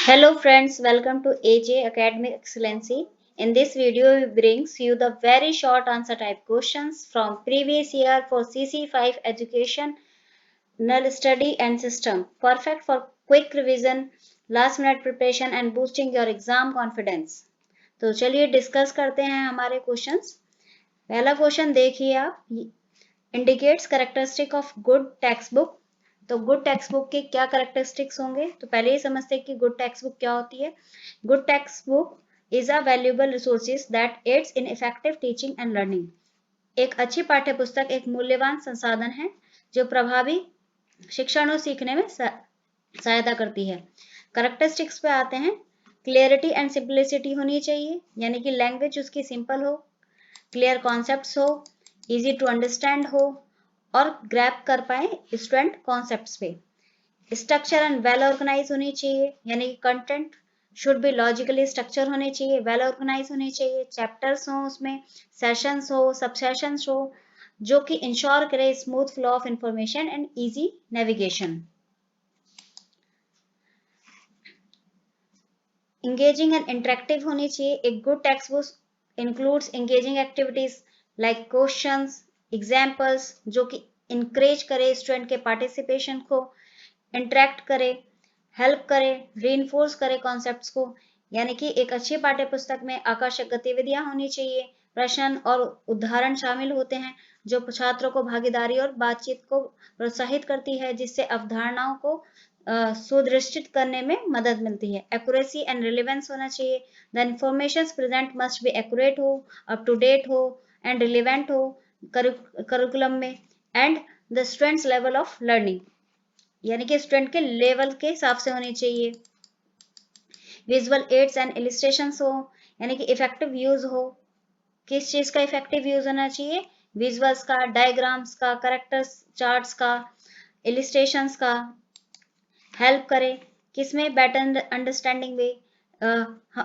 Hello friends, welcome to AJ Academic Excellency. In this video, we brings you the very short answer type questions from previous year for CC5 education, null study and system. Perfect for quick revision, last minute preparation and boosting your exam confidence. तो चलिए discuss करते हैं हमारे questions. पहला question देखिए आप, indicates characteristic of good text book. तो good text book के क्या कैरेक्टरिस्टिक्स होंगे, तो पहले ही समझते हैं कि गुड टेक्स्ट बुक क्या होती है। Good text book is a valuable resources that adds in effective teaching and learning. एक अच्छी पाठ्य पुस्तक एक मूल्यवान संसाधन है जो प्रभावी शिक्षण और सीखने में सहायता करती है। कैरेक्टरिस्टिक्स पे आते हैं। क्लियरिटी एंड सिंप्लिसिटी होनी चाहिए, यानी कि लैंग्वेज उसकी सिंपल हो, क्लियर कॉन्सेप्ट्स हो, इजी टू अंडरस्टैंड हो और ग्रैप कर पाए स्टूडेंट कॉन्सेप्ट्स पे। स्ट्रक्चर एंड वेल ऑर्गेनाइज होनी चाहिए, यानी कि content should be logically structure होने चाहिए, वेल ऑर्गेनाइज होने चाहिए, चैप्टर्स हो उसमें, सेशंस हो, सब सेशंस हो, जो कि इंश्योर करे smooth flow of information and easy navigation. Engaging and interactive होनी चाहिए। एक good text book includes engaging activities like questions, examples, जो कि इंकरेज करे स्टूडेंट के पार्टिसिपेशन को, इंटरेक्ट करे, हेल्प करे, रीइंफोर्स करे कॉन्सेप्ट्स को। यानी कि एक अच्छी पाठ्य पुस्तक में आकर्षक गतिविधियां होनी चाहिए, प्रश्न और उदाहरण शामिल होते हैं जो छात्रों को भागीदारी और बातचीत को प्रोत्साहित करती है, जिससे अवधारणाओं को सुदृष्टित करने में मदद मिलती है। एक्यूरेसी एंड रिलेवेंस होना चाहिए। The information present must be accurate हो, अप टू डेट हो एंड रिलेवेंट हो करिकुलम में, and the students level of learning, यानी कि स्टूडेंट के लेवल के हिसाब से होनी चाहिए। विजुअल एड्स एंड इलिस्ट्रेशंस हो, यानी कि इफेक्टिव यूज हो। किस चीज का इफेक्टिव यूज होना चाहिए? विजुअल्स का, डायग्राम्स का, करेक्टर्स चार्ट्स का, इलिस्ट्रेशंस का। हेल्प करे किसमें? बेटर अंडरस्टैंडिंग में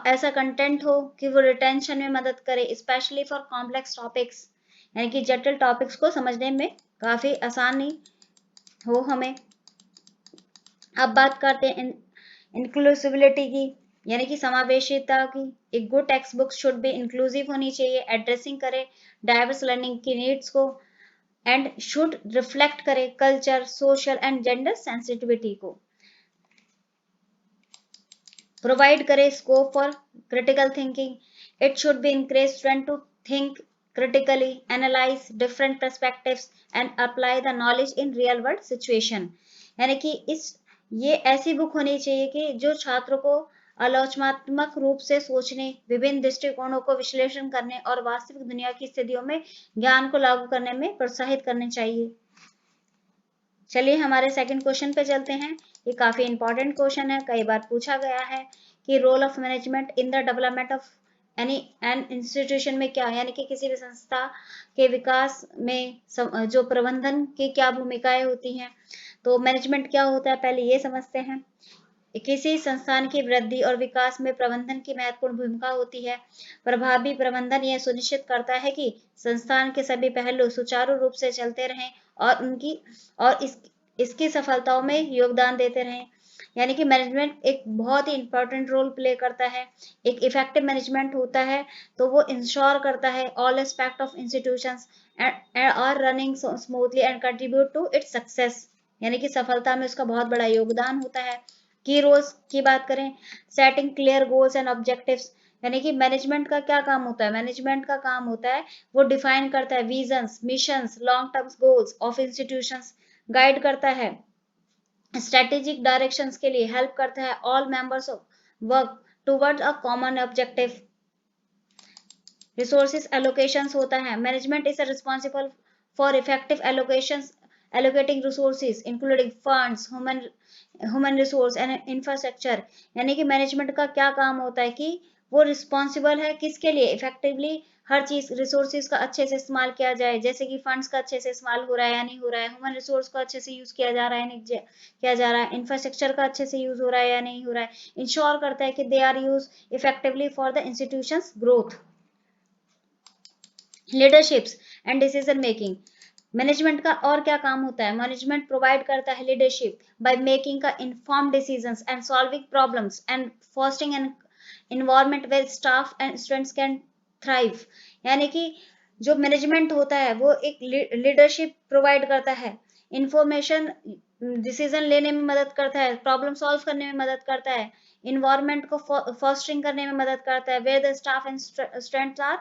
ऐसा कंटेंट हो कि वो रिटेंशन में मदद करे, स्पेशली फॉर कॉम्प्लेक्स टॉपिक्स, यानी कि जटिल टॉपिक्स को समझने में काफी आसानी हो हमें। अब बात करते हैं इंक्लूसिविलिटी की, यानी कि समावेशिता की। एक good text book should be inclusive होनी चाहिए, एड्रेसिंग करे डाइवर्स लर्निंग की नीड्स को, एंड शुड रिफ्लेक्ट करे culture, social and gender sensitivity को। प्रोवाइड करे scope for critical thinking, it should be encourage student to think critically, analyze different perspectives and apply the knowledge in real world situation। यानी कि ये ऐसी book होनी चाहिए कि जो छात्रों को आलोचनात्मक रूप से सोचने, विभिन्न दृष्टिकोणों को विश्लेषण करने और वास्तविक दुनिया की स्थितियों में ज्ञान को लागू करने में प्रोत्साहित करने चाहिए। चलिए हमारे सेकंड क्वेश्चन पे चलते हैं। ये काफी इंपॉर्टेंट क्वेश्चन है, कई बार पूछा गया है कि role of management in the development of any an institution में क्या, यानी कि किसी भी संस्था के विकास में जो प्रबंधन की क्या भूमिकाएं होती हैं। तो मैनेजमेंट क्या होता है, पहले ये समझते हैं। किसी संस्थान की वृद्धि और विकास में प्रबंधन की महत्वपूर्ण भूमिका होती है। प्रभावी प्रबंधन यह सुनिश्चित करता है कि संस्थान के सभी पहलू सुचारू रूप से चलते रहें और इसकी सफलताओं में योगदान देते रहें। यानी कि मैनेजमेंट एक बहुत ही इंपॉर्टेंट रोल प्ले करता है। एक इफेक्टिव मैनेजमेंट होता है तो वो इंश्योर करता है all aspect of institutions are running smoothly and contribute to its success, यानी कि सफलता में उसका बहुत बड़ा योगदान होता है। की रोल्स की बात करें, setting clear goals and objectives, यानी कि मैनेजमेंट का क्या काम होता है? मैनेजमेंट का काम होता है वो डिफाइन करता है visions, missions, long term goals of institutions, guide करता है स्ट्रेटेजिक डायरेक्शंस के लिए, हेल्प करता है all members of work towards a common objective. Resources allocations होता है, management is responsible for effective allocations, allocating resources including funds, human resource and infrastructure। यानी कि मैनेजमेंट का क्या काम होता है कि वो रिस्पॉन्सिबल है किसके लिए? इफेक्टिवली हर चीज रिसोर्सेज का अच्छे से इस्तेमाल किया जाए, जैसे कि फंड्स का अच्छे से इस्तेमाल हो रहा है या नहीं हो रहा है, ह्यूमन रिसोर्स का अच्छे से यूज किया जा रहा है नहीं किया जा रहा है, इंफ्रास्ट्रक्चर का अच्छे से यूज हो रहा है या नहीं हो रहा है। इंश्योर करता है कि they are use effectively for the institutions growth. Leaderships and decision making, management का और क्या काम होता है? मैनेजमेंट प्रोवाइड करता है लीडरशिप बाय मेकिंग का informed decisions and solving problems and fostering an environment where staff and students can thrive. यानी कि जो मैनेजमेंट होता है वो एक लीडरशिप प्रोवाइड करता है, इंफॉर्मेशन डिसीजन लेने में मदद करता है, प्रॉब्लम सॉल्व करने में मदद करता है, इन्वायरमेंट को फॉस्टरिंग करने में मदद करता है, where the staff and students are,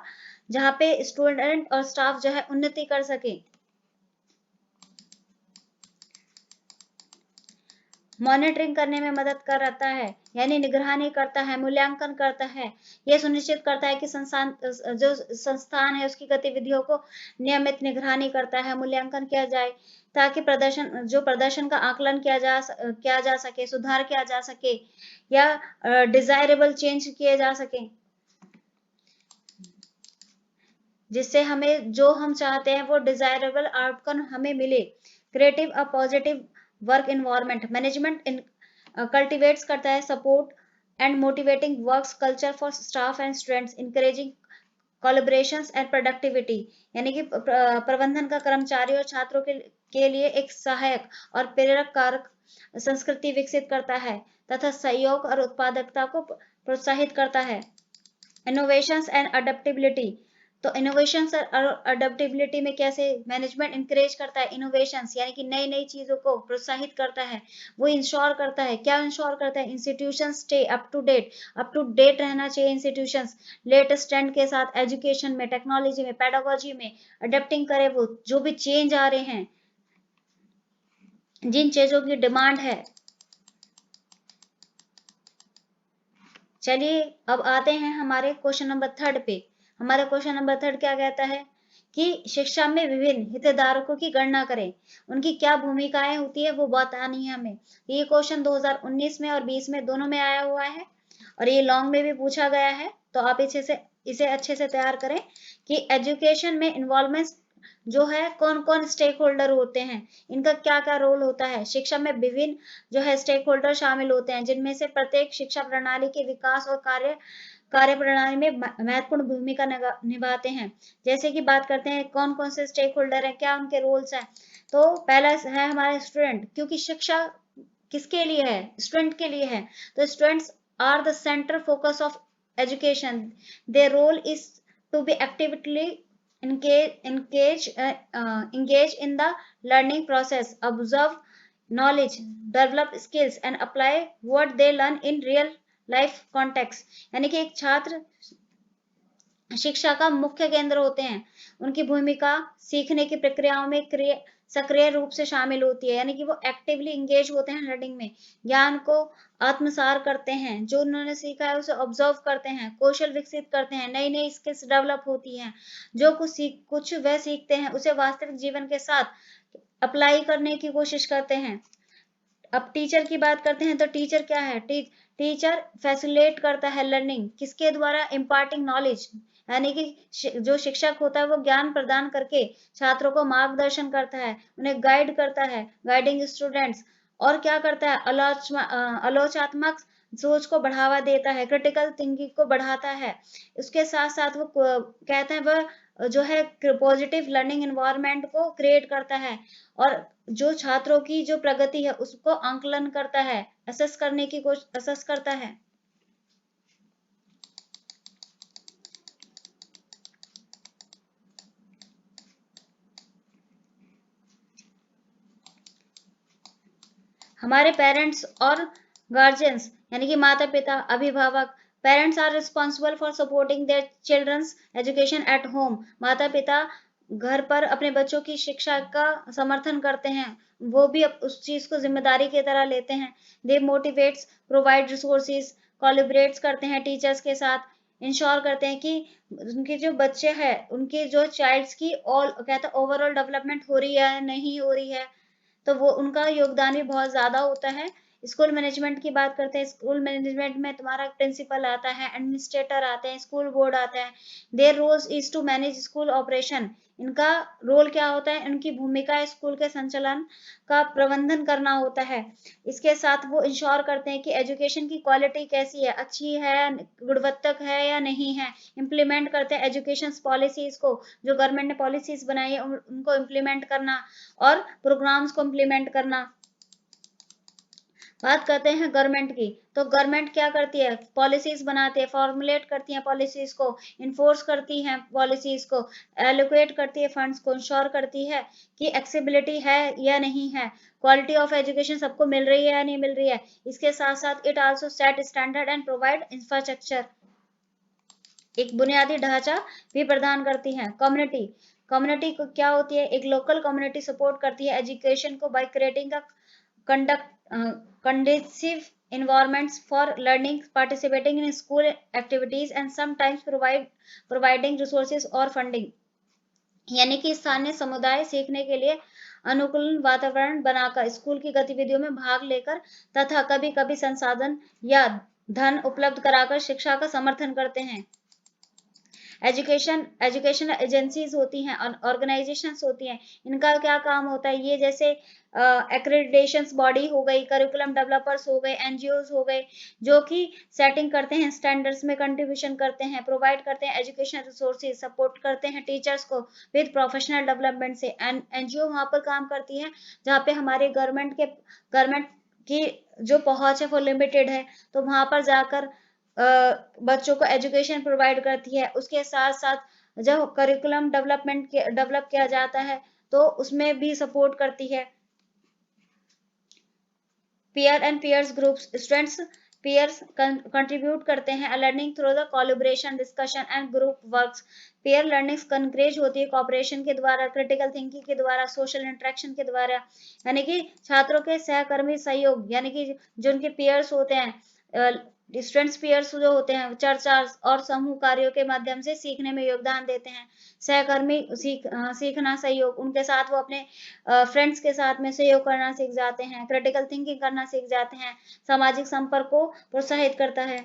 जहाँ पे स्टूडेंट और स्टाफ जो है उन्नति कर सके। मॉनिटरिंग करने में मदद करता है, यानी निगरानी करता है, मूल्यांकन करता है, यह सुनिश्चित करता है कि संस्थान जो संस्थान है उसकी गतिविधियों को नियमित निगरानी करता है, मूल्यांकन किया जाए ताकि प्रदर्शन का आकलन किया जा सके, सुधार किया जा सके या डिजायरेबल चेंज किए जा सके, जिससे हमें जो हम चाहते हैं वो डिजायरेबल आउटकम हमें मिले। Creative a positive work environment management in cultivates करता है support and motivating works culture for staff and students encouraging collaborations and productivity. यानी कि प्रबंधन का कर्मचारियों और छात्रों के लिए एक सहायक और प्रेरक कारक संस्कृति विकसित करता है तथा सहयोग और उत्पादकता को प्रोत्साहित करता है। इनोवेशंस एंड अडेप्टेबिलिटी, तो इनोवेशंस और अडेप्टेबिलिटी में कैसे मैनेजमेंट इंकरेज करता है इनोवेशंस, यानी कि नई नई चीजों को प्रोत्साहित करता है, वो इंश्योर करता है, क्या इंश्योर करता है, institution stay up to date रहना चाहिए इंस्टीट्यूशंस लेटेस्ट ट्रेंड के साथ, एजुकेशन में, टेक्नोलॉजी में, पेडागोजी में अडेप्टिंग करे, वो जो भी चेंज आ रहे हैं, जिन चीजों की डिमांड है। चलिए अब आते हैं हमारे क्वेश्चन नंबर 3 पे। हमारा क्वेश्चन नंबर 3 क्या कहता है कि शिक्षा में विभिन्न हितधारकों की गणना करें, उनकी क्या भूमिकाएं होती है वो बतानी है हमें। ये क्वेश्चन 2019 में और 20 में दोनों में आया हुआ है और ये लॉन्ग में भी पूछा गया है, तो आप इसे अच्छे से तैयार करें कि एजुकेशन में इन्वॉल्वमेंट जो है कौन कौन स्टेक होल्डर होते हैं, इनका क्या क्या रोल होता है। शिक्षा में विभिन्न जो है स्टेक होल्डर शामिल होते हैं जिनमें से प्रत्येक शिक्षा प्रणाली के विकास और कार्य प्रणाली में महत्वपूर्ण भूमिका निभाते हैं। जैसे कि बात करते हैं कौन कौन से स्टेक होल्डर हैं, क्या उनके रोल्स हैं। तो पहला है हमारे स्टूडेंट, क्योंकि शिक्षा किसके लिए है, स्टूडेंट के लिए है, तो students are the centre focus of education, their role is to be actively engage in the learning process, observe knowledge, develop skills and apply what they learn in real life context। यानी कि एक छात्र शिक्षा का मुख्य केंद्र होते हैं, उनकी भूमिका सीखने की प्रक्रियाओं में सक्रिय रूप से शामिल होती है, यानी कि वो एक्टिवली इंगेज होते हैं लर्निंग में, ज्ञान को आत्मसार करते हैं, जो उन्होंने सीखा है उसे ऑब्जर्व करते हैं, कौशल विकसित करते हैं, नई नई स्किल्स डेवलप होती हैं, जो कुछ वह सीखते हैं उसे वास्तविक जीवन के साथ अप्लाई करने की कोशिश करते हैं। अब टीचर की बात करते हैं, तो टीचर क्या है, टीचर फैसिलिटेट करता है लर्निंग, किसके द्वारा, इम्पार्टिंग नॉलेज, यानी कि जो शिक्षक होता है वो ज्ञान प्रदान करके छात्रों को मार्गदर्शन करता है, उन्हें गाइड करता है, गाइडिंग स्टूडेंट्स, और क्या करता है, आलोचनात्मक सोच को बढ़ावा देता है, क्रिटिकल थिंकिंग को बढ़ाता है। उसके साथ साथ वो कहते हैं वह जो है पॉजिटिव लर्निंग एनवायरनमेंट को क्रिएट करता है और जो छात्रों की जो प्रगति है उसको आंकलन करता है, असेस करता है। हमारे पेरेंट्स और गार्जियंस, यानी कि माता पिता, अभिभावक, parents are responsible for supporting their childrens education at home. माता पिता घर पर अपने बच्चों की शिक्षा का समर्थन करते हैं, वो भी उस चीज को जिम्मेदारी की तरह लेते हैं। दे मोटिवेट्स, प्रोवाइड रिसोर्सेज, कोलिब्रेट्स करते हैं टीचर्स के साथ, इंश्योर करते हैं कि उनके जो बच्चे हैं उनके जो चाइल्ड्स की ऑल कहते हैं ओवरऑल डेवलपमेंट हो रही है नहीं हो रही है, तो वो उनका योगदान भी बहुत ज्यादा होता है स्कूल मैनेजमेंट की बात करते हैं, स्कूल मैनेजमेंट में तुम्हारा प्रिंसिपल आता है, एडमिनिस्ट्रेटर आते हैं, स्कूल बोर्ड आता है। Their role is to manage school operation. इनका रोल क्या होता है, इनकी भूमिका है स्कूल के संचालन का प्रबंधन करना होता है। इसके साथ वो इंश्योर करते हैं कि एजुकेशन की क्वालिटी कैसी है, अच्छी है, गुणवत्तक है या नहीं है। इम्प्लीमेंट करते हैं एजुकेशन पॉलिसीज को, जो गवर्नमेंट ने पॉलिसीज बनाई है उनको इम्प्लीमेंट करना और प्रोग्राम्स को इम्प्लीमेंट करना। बात करते हैं गवर्नमेंट की, तो गवर्नमेंट क्या करती है, पॉलिसीज बनाती है, फॉर्मुलेट करती है पॉलिसीज को, इन्फोर्स करती है पॉलिसीज को, एलोकेट करती है फंड्स को, इंश्योर करती है कि एक्सेसिबिलिटी है या नहीं है, क्वालिटी ऑफ एजुकेशन सबको मिल रही है या नहीं मिल रही है। इसके साथ साथ it also set standard and provide infrastructure, एक बुनियादी ढांचा भी प्रदान करती है। कम्युनिटी, कम्युनिटी को क्या होती है, एक लोकल कम्युनिटी सपोर्ट करती है एजुकेशन को by creating a conduct conducive environments for learning, participating in school activities and sometimes providing resources or funding। यानी कि स्थानीय समुदाय सीखने के लिए अनुकूल वातावरण बनाकर स्कूल की गतिविधियों में भाग लेकर तथा कभी कभी संसाधन या धन उपलब्ध कराकर शिक्षा का समर्थन करते हैं। एजुकेशन एजेंसीज होती हैं, ऑर्गेनाइजेशंस होती हैं, इनका क्या काम होता है, ये जैसे एक्रेडिटेशंस बॉडी हो गई, करिकुलम डेवलपर्स हो गए, एनजीओज हो गए, जो कि सेटिंग करते हैं स्टैंडर्ड्स में, कंट्रीब्यूशन करते हैं, प्रोवाइड करते हैं एजुकेशन रिसोर्सेज, सपोर्ट करते हैं टीचर्स को विद प्रोफेशनल डेवलपमेंट से। एनजीओ वहां पर काम करती है जहाँ पे हमारे गवर्नमेंट की जो पहुंच है वो लिमिटेड है, तो वहां पर जाकर बच्चों को एजुकेशन प्रोवाइड करती है। उसके साथ साथ जब करिकुलम डेवलप किया जाता है तो उसमें भी सपोर्ट करती है। Peer and peers groups, students peers contribute करते हैं learning through the collaboration, discussion and group works. Peer learning encourage होती है कॉपरेशन के द्वारा, क्रिटिकल थिंकिंग के द्वारा, सोशल इंटरेक्शन के द्वारा, यानी कि छात्रों के सहकर्मी सहयोग, यानी कि जो उनके पीयर्स होते हैं, स्टूडेंट्स पीयर्स जो होते हैं, चर्चा और समूह कार्यों के माध्यम से सीखने में योगदान देते हैं। सहकर्मी सीखना सहयोग, उनके साथ वो अपने फ्रेंड्स के साथ में सहयोग करना सीख जाते हैं, क्रिटिकल थिंकिंग करना सीख जाते हैं, सामाजिक संपर्क को प्रोत्साहित करता है।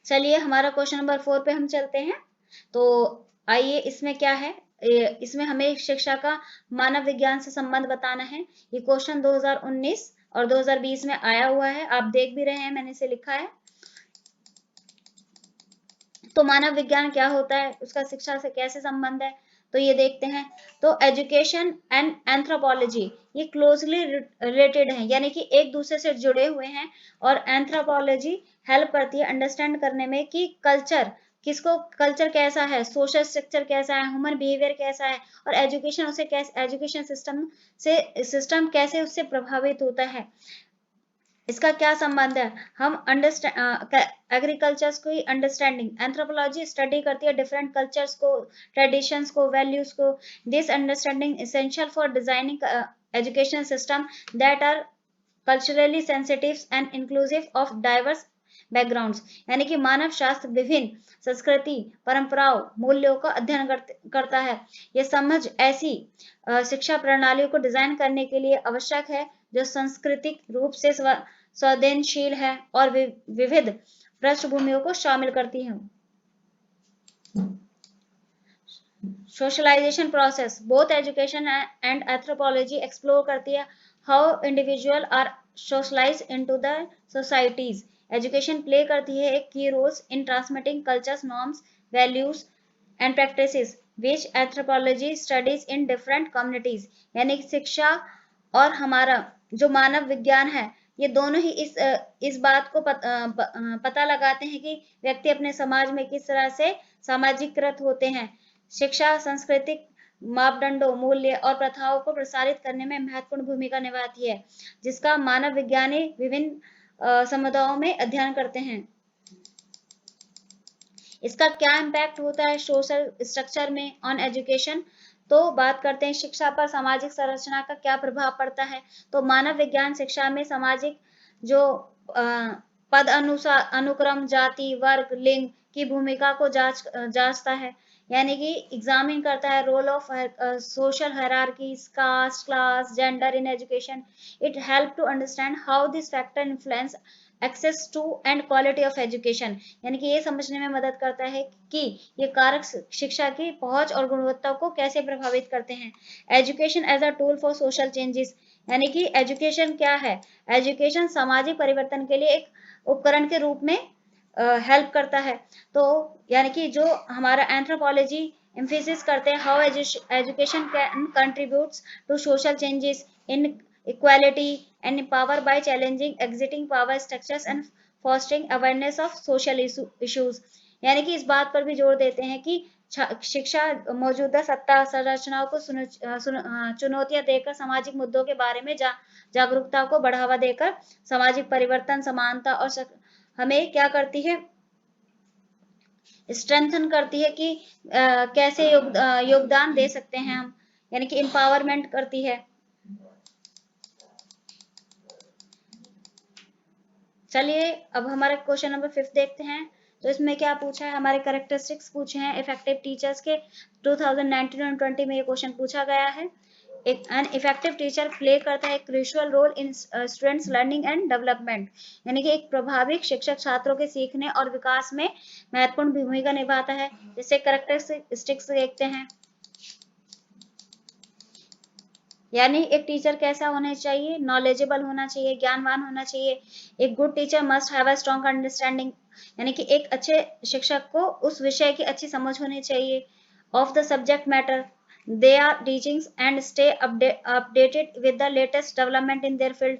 चलिए हमारा क्वेश्चन नंबर 4 पे हम चलते हैं। तो आइए, इसमें क्या है, इसमें हमें शिक्षा का मानव विज्ञान से संबंध बताना है। ये क्वेश्चन 2019 और 2020 में आया हुआ है, आप देख भी रहे हैं, मैंने इसे लिखा है। तो मानव विज्ञान क्या होता है, उसका शिक्षा से कैसे संबंध है, तो ये देखते हैं। तो एजुकेशन एंड एंथ्रोपोलॉजी ये क्लोजली रिलेटेड है, यानी कि एक दूसरे से जुड़े हुए हैं। और एंथ्रोपोलॉजी हेल्प करती है अंडरस्टैंड करने में कि कल्चर कैसा है, सोशल स्ट्रक्चर कैसा है, ह्यूमन बिहेवियर कैसा है, और एजुकेशन सिस्टम कैसे उससे प्रभावित होता है, इसका क्या संबंध है। हम एग्रीकल्चर्स को ही अंडरस्टैंडिंग, एंथ्रोपोलॉजी स्टडी करती है डिफरेंट कल्चर्स को, ट्रेडिशंस को, वैल्यूज को। This understanding essential for designing education system that are culturally sensitive and inclusive of diverse backgrounds. यानी कि मानव शास्त्र विभिन्न संस्कृति, परंपराओं, मूल्यों का अध्ययन करता है। यह समझ ऐसी शिक्षा प्रणालियों को डिजाइन करने के लिए आवश्यक है जो सांस्कृतिक रूप से संवेदनशील है और विविध पृष्ठभूमियों को शामिल करती है। Socialization process, both education and anthropology explore करती है how individual are socialize into the societies. Education play करती है एक key roles in transmitting cultures, norms, values and practices which anthropology studies in different communities. यानी शिक्षा और हमारा जो मानव विज्ञान है, ये दोनों ही इस बात को पता लगाते हैं कि व्यक्ति अपने समाज में किस तरह से सामाजिकृत होते हैं। शिक्षा सांस्कृतिक मापदंडों, मूल्य और प्रथाओं को प्रसारित करने में महत्वपूर्ण भूमिका निभाती है, जिसका मानव विज्ञानी विभिन्न समुदायों में अध्ययन करते हैं। इसका क्या इम्पैक्ट होता है सोशल स्ट्रक्चर में ऑन एजुकेशन, तो बात करते हैं शिक्षा पर सामाजिक संरचना का क्या प्रभाव पड़ता है। तो मानव विज्ञान शिक्षा में सामाजिक जो पद अनुक्रम, जाति, वर्ग, लिंग की भूमिका को जांचता है। यानी कि एग्जामिन करता है role of social hierarchies, caste, class, gender in education. It help to understand how this factor influence access to and quality of education. यानी कि ये समझने में मदद करता है कि ये कारक शिक्षा की पहुंच और गुणवत्ता को कैसे प्रभावित करते हैं। Education as a tool for social changes, यानी कि एजुकेशन क्या है? एजुकेशन सामाजिक परिवर्तन के लिए एक उपकरण के रूप में हेल्प करता है। तो यानी कि जो हमारा एंथ्रोपोलॉजी एम्फेसिस करते हैं how education can contributes to social changes inequality and power by challenging existing power structures and fostering awareness of social issues. यानी कि इस बात पर भी जोर देते हैं कि शिक्षा मौजूदा सत्ता संरचनाओं को चुनौतियां देकर सामाजिक मुद्दों के बारे में जागरूकता को बढ़ावा देकर सामाजिक परिवर्तन, समानता और हमें क्या करती है? स्ट्रेंथन करती है कि कैसे योगदान दे सकते हैं हम, यानी कि एम्पावरमेंट करती है। चलिए अब हमारा क्वेश्चन नंबर 5 देखते हैं। तो इसमें क्या पूछा है? हमारे कैरेक्टरिस्टिक्स पूछे हैं इफेक्टिव टीचर्स के। 2019 और 20 में ये क्वेश्चन पूछा गया है। एक एन इफेक्टिव टीचर प्ले करता है crucial role in students learning and development, यानी कि एक प्रभावी शिक्षक छात्रों के सीखने और विकास में महत्वपूर्ण भूमिका निभाता है। जैसे कैरेक्टरिस्टिक्स देखते हैं, यानी एक टीचर कैसा होना चाहिए? नॉलेजेबल होना चाहिए, ज्ञानवान होना चाहिए। एक good teacher must have a strong understanding, यानी कि एक अच्छे शिक्षक को उस विषय की अच्छी समझ होनी चाहिए। Of the subject matter, they are teaching and stay updated with the latest development in their field,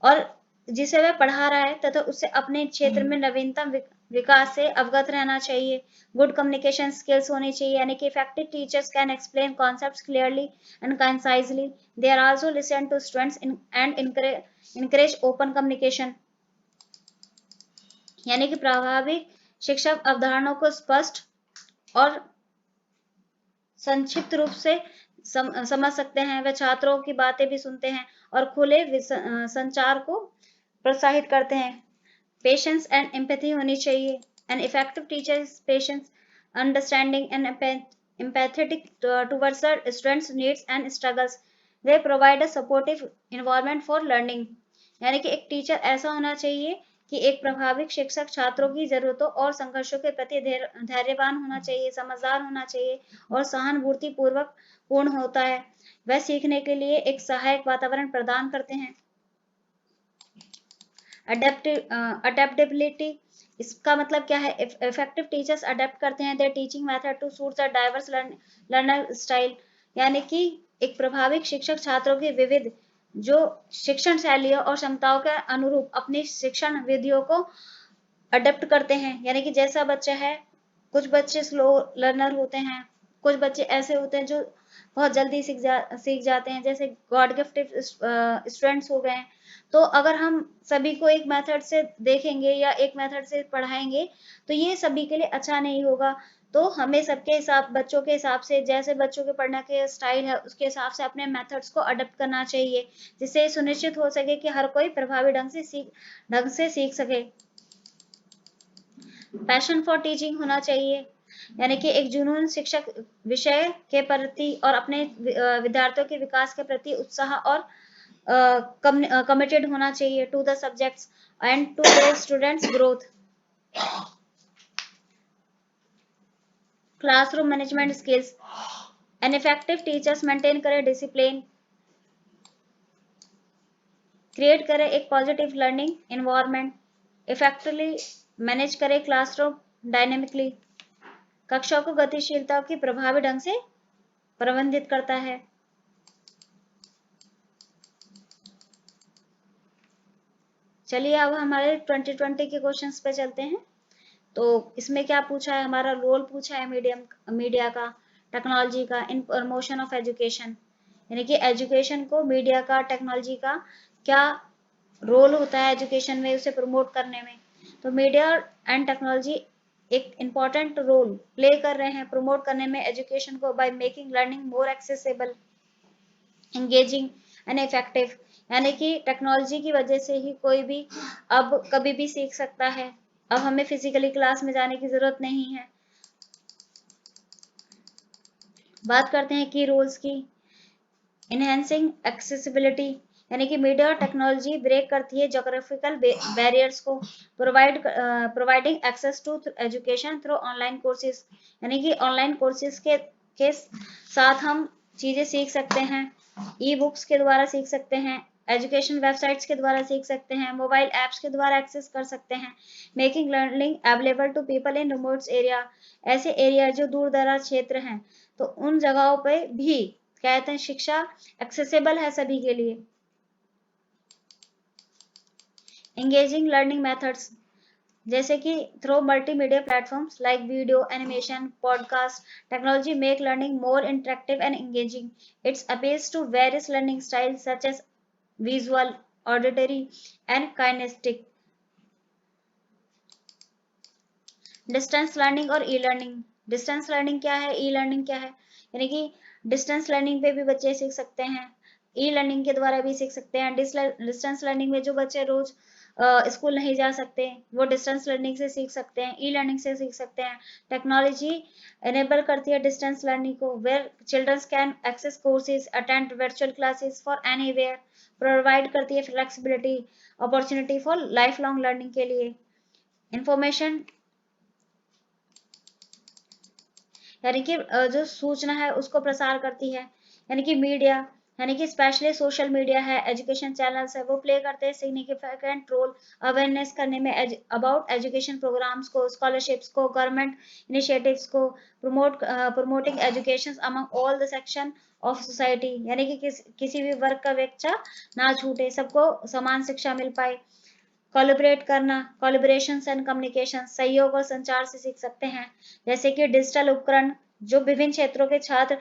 और जिसे वह पढ़ा रहा है तथा उससे अपने क्षेत्र में नवीनतम विकास से अवगत रहना चाहिए। गुड कम्युनिकेशन स्किल्स होनी चाहिए, यानी कि effective teachers can explain concepts clearly and concisely. They are also listen to students and encourage open communication, यानी कि प्रभावी शिक्षक अवधारणाओं को स्पष्ट और संक्षिप्त रूप से समझ सकते हैं। वे छात्रों की बातें भी सुनते हैं और खुले संचार को प्रोत्साहित करते हैं। पेशेंस एंड एम्पैथी होनी चाहिए। An effective teacher is patience, understanding and empathetic towards the students' needs and struggles. They provide a supportive environment for learning. यानी कि एक टीचर ऐसा होना चाहिए कि एक प्रभावी शिक्षक छात्रों की जरूरतों और संघर्षों के प्रति धैर्यवान होना चाहिए, समझदार होना चाहिए और सहानुभूति पूर्वक पूर्ण होता है। वह सीखने के लिए एक सहायक वातावरण प्रदान करते हैं। अडेप्टेबिलिटी, इसका मतलब क्या है? इफेक्टिव टीचर्स अडेप्ट करते हैं their teaching method to suit the diverse learner style, यानी कि एक प्रभावी शिक्षक छात्रों की विविध जो शिक्षण शैलियों और क्षमताओं के अनुरूप अपनी शिक्षण विधियों को अडेप्ट करते हैं। यानी कि जैसा बच्चा है, कुछ बच्चे स्लो लर्नर होते हैं, कुछ बच्चे ऐसे होते हैं जो बहुत जल्दी सीख जाते हैं, जैसे गॉड गिफ्टेड स्टूडेंट्स हो गए। तो अगर हम सभी को एक मेथड से देखेंगे या एक मेथड से पढ़ाएंगे तो ये सभी के लिए अच्छा नहीं होगा। तो हमें सबके हिसाब बच्चों के हिसाब से, जैसे बच्चों के पढ़ने के स्टाइल है उसके हिसाब से अपने मेथड्स को अडॉप्ट करना चाहिए, जिससे सुनिश्चित हो सके कि हर कोई प्रभावी ढंग से सीख सके। पैशन फॉर टीचिंग होना चाहिए, यानी कि एक जुनून शिक्षक विषय के प्रति और अपने विद्यार्थियों के विकास के प्रति उत्साह और कमिटेड होना चाहिए to the subjects and to their students growth. Classroom management skills, an effective teachers maintain करे डिसिप्लिन, क्रिएट करे एक positive learning environment, effectively manage करे क्लासरूम डायनेमिकली, कक्षाओं को गतिशीलता की प्रभावी ढंग से प्रबंधित करता है। चलिए अब हमारे 2020 के क्वेश्चंस पे चलते हैं। तो इसमें क्या पूछा है? हमारा रोल पूछा है मीडिया का, टेक्नोलॉजी का इन प्रमोशन ऑफ एजुकेशन, यानी कि एजुकेशन को मीडिया का, टेक्नोलॉजी का क्या रोल होता है एजुकेशन में, उसे प्रमोट करने में। तो मीडिया एंड टेक्नोलॉजी एक इम्पॉर्टेंट रोल प्ले कर रहे हैं प्रमोट करने में एजुकेशन को, by making learning more accessible, engaging and effective, यानी कि टेक्नोलॉजी की वजह से ही कोई भी अब कभी भी सीख सकता है। अब हमें फिजिकली क्लास में जाने की जरूरत नहीं है। बात करते हैं की रोल्स की। इनहेंसिंग एक्सेसिबिलिटी, यानी कि मीडिया और टेक्नोलॉजी ब्रेक करती है जोग्राफिकल बैरियर्स को, providing access to education through online courses, यानी कि ऑनलाइन कोर्सेज के साथ हम चीजें सीख सकते हैं, ई बुक्स के द्वारा सीख सकते हैं, एजुकेशन वेबसाइट्स के द्वारा सीख सकते हैं, मोबाइल ऐप्स के द्वारा एक्सेस कर सकते हैं, making learning available to people in remote area, ऐसे एरिया जो दूर दराज क्षेत्र हैं, तो उन जगहों पे भी कहते हैं शिक्षा एक्सेसिबल है सभी के लिए। एंगेजिंग लर्निंग मेथड्स, जैसे कि through multimedia platforms like video, animation, podcast, technology make learning more interactive and engaging. It's appeals to various learning styles such as visual, auditory and kinesthetic. Distance learning और e learning. Distance learning क्या है, e learning क्या है, यानी कि distance learning पे भी बच्चे सीख सकते हैं, ई लर्निंग के द्वारा भी सीख सकते हैं। डिस्टेंस लर्निंग में जो बच्चे रोज स्कूल नहीं जा सकते वो डिस्टेंस लर्निंग से सीख सकते हैं, ई लर्निंग से सीख सकते हैं। टेक्नोलॉजी एनेबल करती है डिस्टेंस लर्निंग को, where childrens can access courses, attend virtual classes for anywhere, provide करती है flexibility, opportunity for life long learning के लिए। इंफॉर्मेशन, यानी कि जो सूचना है उसको प्रसार करती है, यानी कि मीडिया, यानी कि स्पेशली सोशल मीडिया है, एजुकेशन चैनल्स है, वो प्ले करते हैं सिग्निफिकेंट रोल अवेयरनेस करने में अबाउट एजुकेशन प्रोग्राम्स को, स्कॉलरशिप्स को, गवर्नमेंट इनिशिएटिव्स को, promoting education among all the section of society, यानी कि किसी भी वर्ग का बच्चा ना छूटे, सबको समान शिक्षा मिल पाए। कोलैबोरेट करना, कोलैबोरेशन एंड कम्युनिकेशन, सहयोग और संचार से सीख सकते हैं, जैसे कि डिजिटल उपकरण जो विभिन्न क्षेत्रों के छात्र,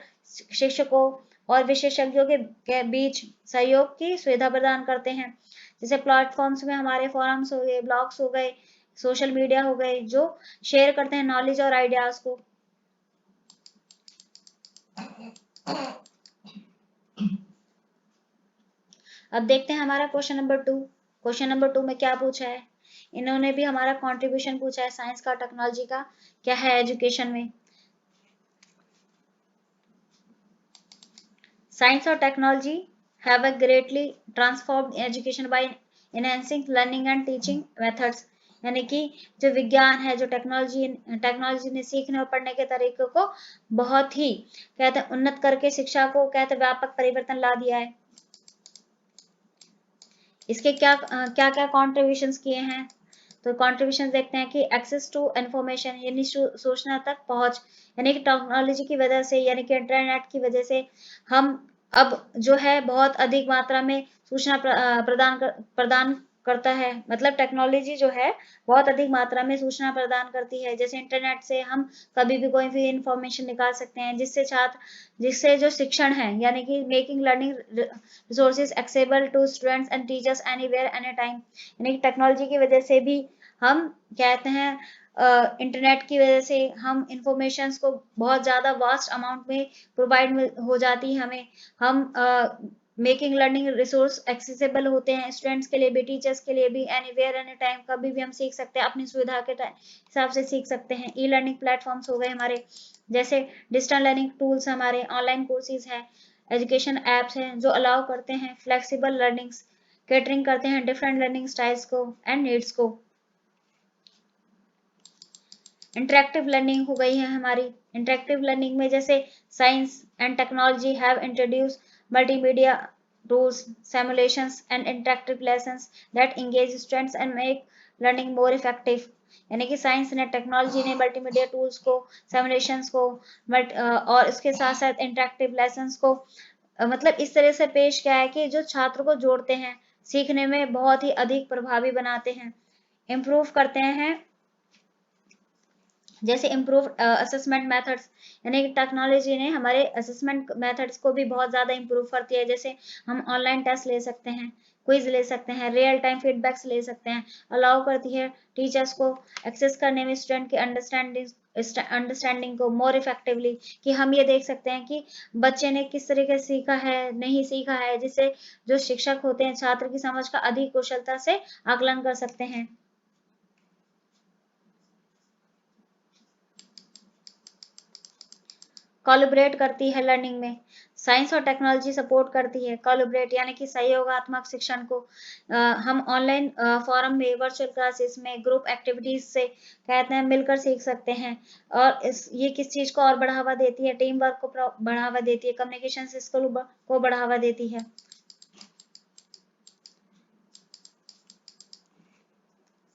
शिक्षकों और विशेषज्ञों के बीच सहयोग की सुविधा प्रदान करते हैं, जैसे प्लेटफॉर्म्स में हमारे फोरम्स हो गए, ब्लॉग्स हो गए, सोशल मीडिया हो गए, जो शेयर करते हैं नॉलेज और आइडियाज को। अब देखते हैं हमारा क्वेश्चन नंबर 2। क्वेश्चन नंबर 2 में क्या पूछा है, इन्होंने भी हमारा कंट्रीब्यूशन पूछा है साइंस का, टेक्नोलॉजी का क्या है एजुकेशन में। साइंस और technology have a greatly transformed education by enhancing learning and teaching methods, यानी कि जो विज्ञान है, जो टेक्नोलॉजी ने सीखने और पढ़ने के तरीकों को बहुत ही कहते हैं उन्नत करके शिक्षा को कहते हैं व्यापक परिवर्तन ला दिया है। इसके क्या क्या क्या कॉन्ट्रीब्यूशंस किए हैं, तो कॉन्ट्रीब्यूशन देखते हैं कि एक्सेस टू इन्फॉर्मेशन, यानी सूचना तक पहुंच, यानी कि टेक्नोलॉजी की वजह से, यानी कि इंटरनेट की वजह से हम अब जो है बहुत अधिक मात्रा में सूचना प्रदान करता है, मतलब टेक्नोलॉजी जो है बहुत अधिक मात्रा में सूचना प्रदान करती है, जैसे इंटरनेट से हम कभी भी कोई भी इंफॉर्मेशन निकाल सकते हैं, जिससे जो शिक्षण है, यानी कि making learning resources accessible to students and teachers anywhere any time, यानी कि टेक्नोलॉजी की वजह से भी हम कहते हैं इंटरनेट की वजह से हम इंफॉर्मेशन को बहुत ज़्यादा वास्ट अमाउंट में प्रोवाइड हो जाती है हमें, हम मेकिंग लर्निंग रिसोर्स एक्सेसिबल होते हैं स्टूडेंट्स के लिए भी, टीचर्स के लिए भी, एनीवेयर एनी टाइम, कभी भी हम सीख सकते हैं, अपनी सुविधा के हिसाब से सीख सकते हैं। ई लर्निंग प्लेटफॉर्म्स हो गए हमारे, जैसे डिजिटल लर्निंग टूल्स हमारे, ऑनलाइन कोर्सेज है, एजुकेशन एप्स हैं जो अलाउ करते हैं फ्लेक्सिबल लर्निंग्स, कैटरिंग करते हैं डिफरेंट लर्निंग स्टाइल्स को एंड नीड्स को। इंटरेक्टिव लर्निंग हो गई है हमारी, इंटरेक्टिव लर्निंग में जैसे science and technology have introduce multimedia tools, simulations and interactive lessons that engage students and make learning more effective, यानी कि साइंस ने, टेक्नोलॉजी ने मल्टीमीडिया टूल्स को, सिमुलेशंस को और इसके साथ साथ इंटरेक्टिव लेसन्स को मतलब इस तरह से पेश किया है कि जो छात्र को जोड़ते हैं, सीखने में बहुत ही अधिक प्रभावी बनाते हैं, इम्प्रूव करते हैं, जैसे इम्प्रूव असेसमेंट मेथड्स, यानी कि टेक्नोलॉजी ने हमारे असेसमेंट मेथड्स को भी बहुत ज़्यादा इम्प्रूव करती है, जैसे हम ऑनलाइन टेस्ट ले सकते हैं, क्विज ले सकते हैं, रियल टाइम फीडबैक्स ले सकते हैं, अलाउ करती है टीचर्स को एक्सेस करने में स्टूडेंट की अंडरस्टैंडिंग को मोर इफेक्टिवली, कि हम ये देख सकते हैं कि बच्चे ने किस तरीके से सीखा है, नहीं सीखा है, जिससे जो शिक्षक होते हैं छात्र की समझ का अधिक कुशलता से आकलन कर सकते हैं। कोलैबोरेट करती है लर्निंग में। साइंस और टेक्नोलॉजी सपोर्ट करती है। कोलैबोरेट यानी कि सहयोगात्मक शिक्षण को हम ऑनलाइन फोरम में, वर्चुअल क्लासेस में, ग्रुप एक्टिविटीज से कहते हैं मिलकर सीख सकते हैं। और ये किस चीज को और बढ़ावा देती है? टीम वर्क को बढ़ावा देती है, कम्युनिकेशन स्किल को बढ़ावा देती है।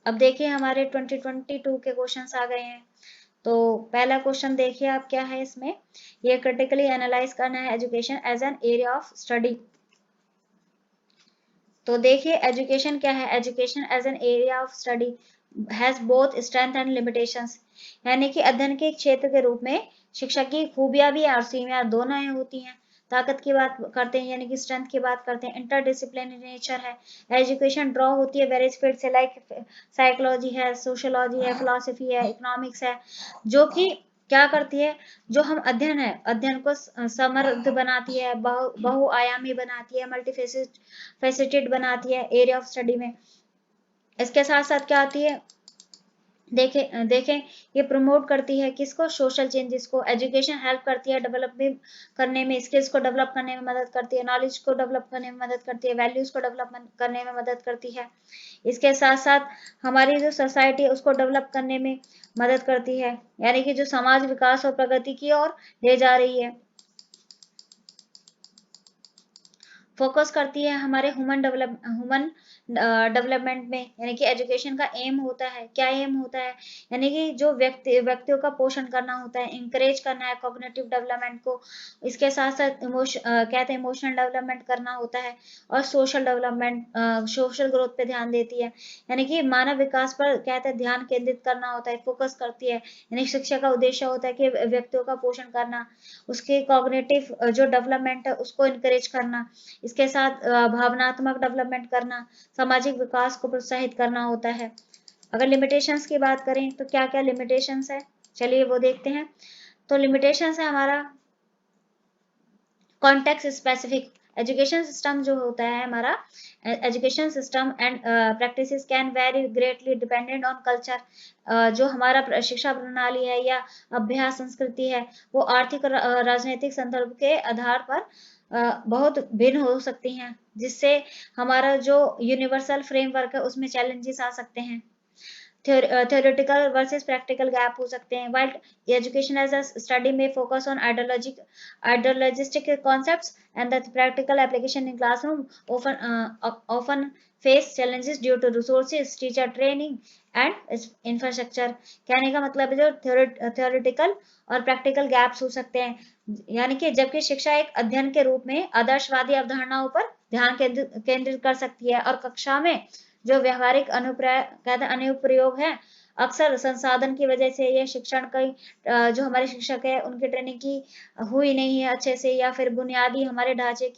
अब देखिए हमारे 2022 के क्वेश्चंस आ गए हैं। तो पहला क्वेश्चन देखिए आप क्या है इसमें। ये क्रिटिकली एनालाइज करना है education as an area of study. तो देखिए एजुकेशन क्या है? Education as an area of study has both strength and limitations. यानी कि अध्ययन के क्षेत्र के रूप में शिक्षा की खूबियां भी और सीमाएं दोनों होती हैं। ताकत की बात करते हैं यानी कि स्ट्रेंथ की बात करते हैं, इंटरडिसिप्लिनरी नेचर है। एजुकेशन ड्रॉ होती है वेरियस फील्ड से, लाइक साइकोलॉजी है, सोशियोलॉजी है, फिलोसफी है, इकोनॉमिक्स है, जो कि क्या करती है? जो हम अध्ययन है, अध्ययन को समृद्ध बनाती है, बहुआयामी बनाती है, मल्टीफेसेटेड बनाती है एरिया ऑफ स्टडी में। इसके साथ साथ क्या आती है? देखें ये प्रमोट करती है किसको? सोशल चेंजेस को। एजुकेशन हेल्प करती है डेवलपमेंट करने में, स्किल्स को डेवलप करने में मदद करती है, नॉलेज को डेवलप करने में मदद करती है, वैल्यूज को डेवलप करने में मदद करती है। इसके साथ साथ हमारी जो सोसाइटी है उसको डेवलप करने में मदद करती है, यानी कि जो समाज विकास और प्रगति की ओर ले जा रही है। फोकस करती है हमारे ह्यूमन डेवलपमेंट में, यानी कि एजुकेशन का एम होता है, क्या एम होता है? यानी कि जो व्यक्तियों का पोषण करना होता है, इंकरेज करना है कॉग्निटिव डेवलपमेंट को। इसके साथ साथ कहते हैं इमोशनल डेवलपमेंट करना होता है, और सोशल डेवलपमेंट, सोशल ग्रोथ पे ध्यान देती है, यानी कि मानव विकास पर कहते हैं ध्यान केंद्रित करना होता है, फोकस करती है। यानी शिक्षा का उद्देश्य होता है कि व्यक्तियों का पोषण करना, उसके कॉग्निटिव जो डेवलपमेंट है उसको इनकरेज करना, इसके साथ भावनात्मक डेवलपमेंट करना, सामाजिक विकास को प्रोत्साहित करना होता है। अगर लिमिटेशंस की बात करें तो क्या क्या लिमिटेशंस है, चलिए वो देखते हैं। तो लिमिटेशंस है हमारा कॉन्टेक्स्ट स्पेसिफिक। एजुकेशन सिस्टम जो होता है हमारा, education system and practices can very greatly dependent on culture. जो हमारा शिक्षा प्रणाली है या अभ्यास संस्कृति है, वो आर्थिक और राजनीतिक संदर्भ के आधार पर बहुत भिन्न हो सकती हैं, जिससे हमारा जो यूनिवर्सल फ्रेमवर्क है उसमें चैलेंजेस आ सकते हैं। theoretical versus practical gap हो सकते हैं। While education as a study may focus on idealistic concepts, and the practical application in classroom often face challenges due to resources, teacher training and infrastructure। कहने का मतलब है जो theoretical और practical gaps हो सकते हैं, यानी कि जबकि शिक्षा एक अध्ययन के रूप में आदर्शवादी अवधारणाओं पर ध्यान केंद्रित कर सकती है, और कक्षा में जो व्यवहारिक अनुप्रयोग है, अक्सर संसाधन की वजह से या शिक्षण कई जो हमारे शिक्षक है उनकी ट्रेनिंग की हुई नहीं है अच्छे से, या फिर बुनियादी हमारे ढांचे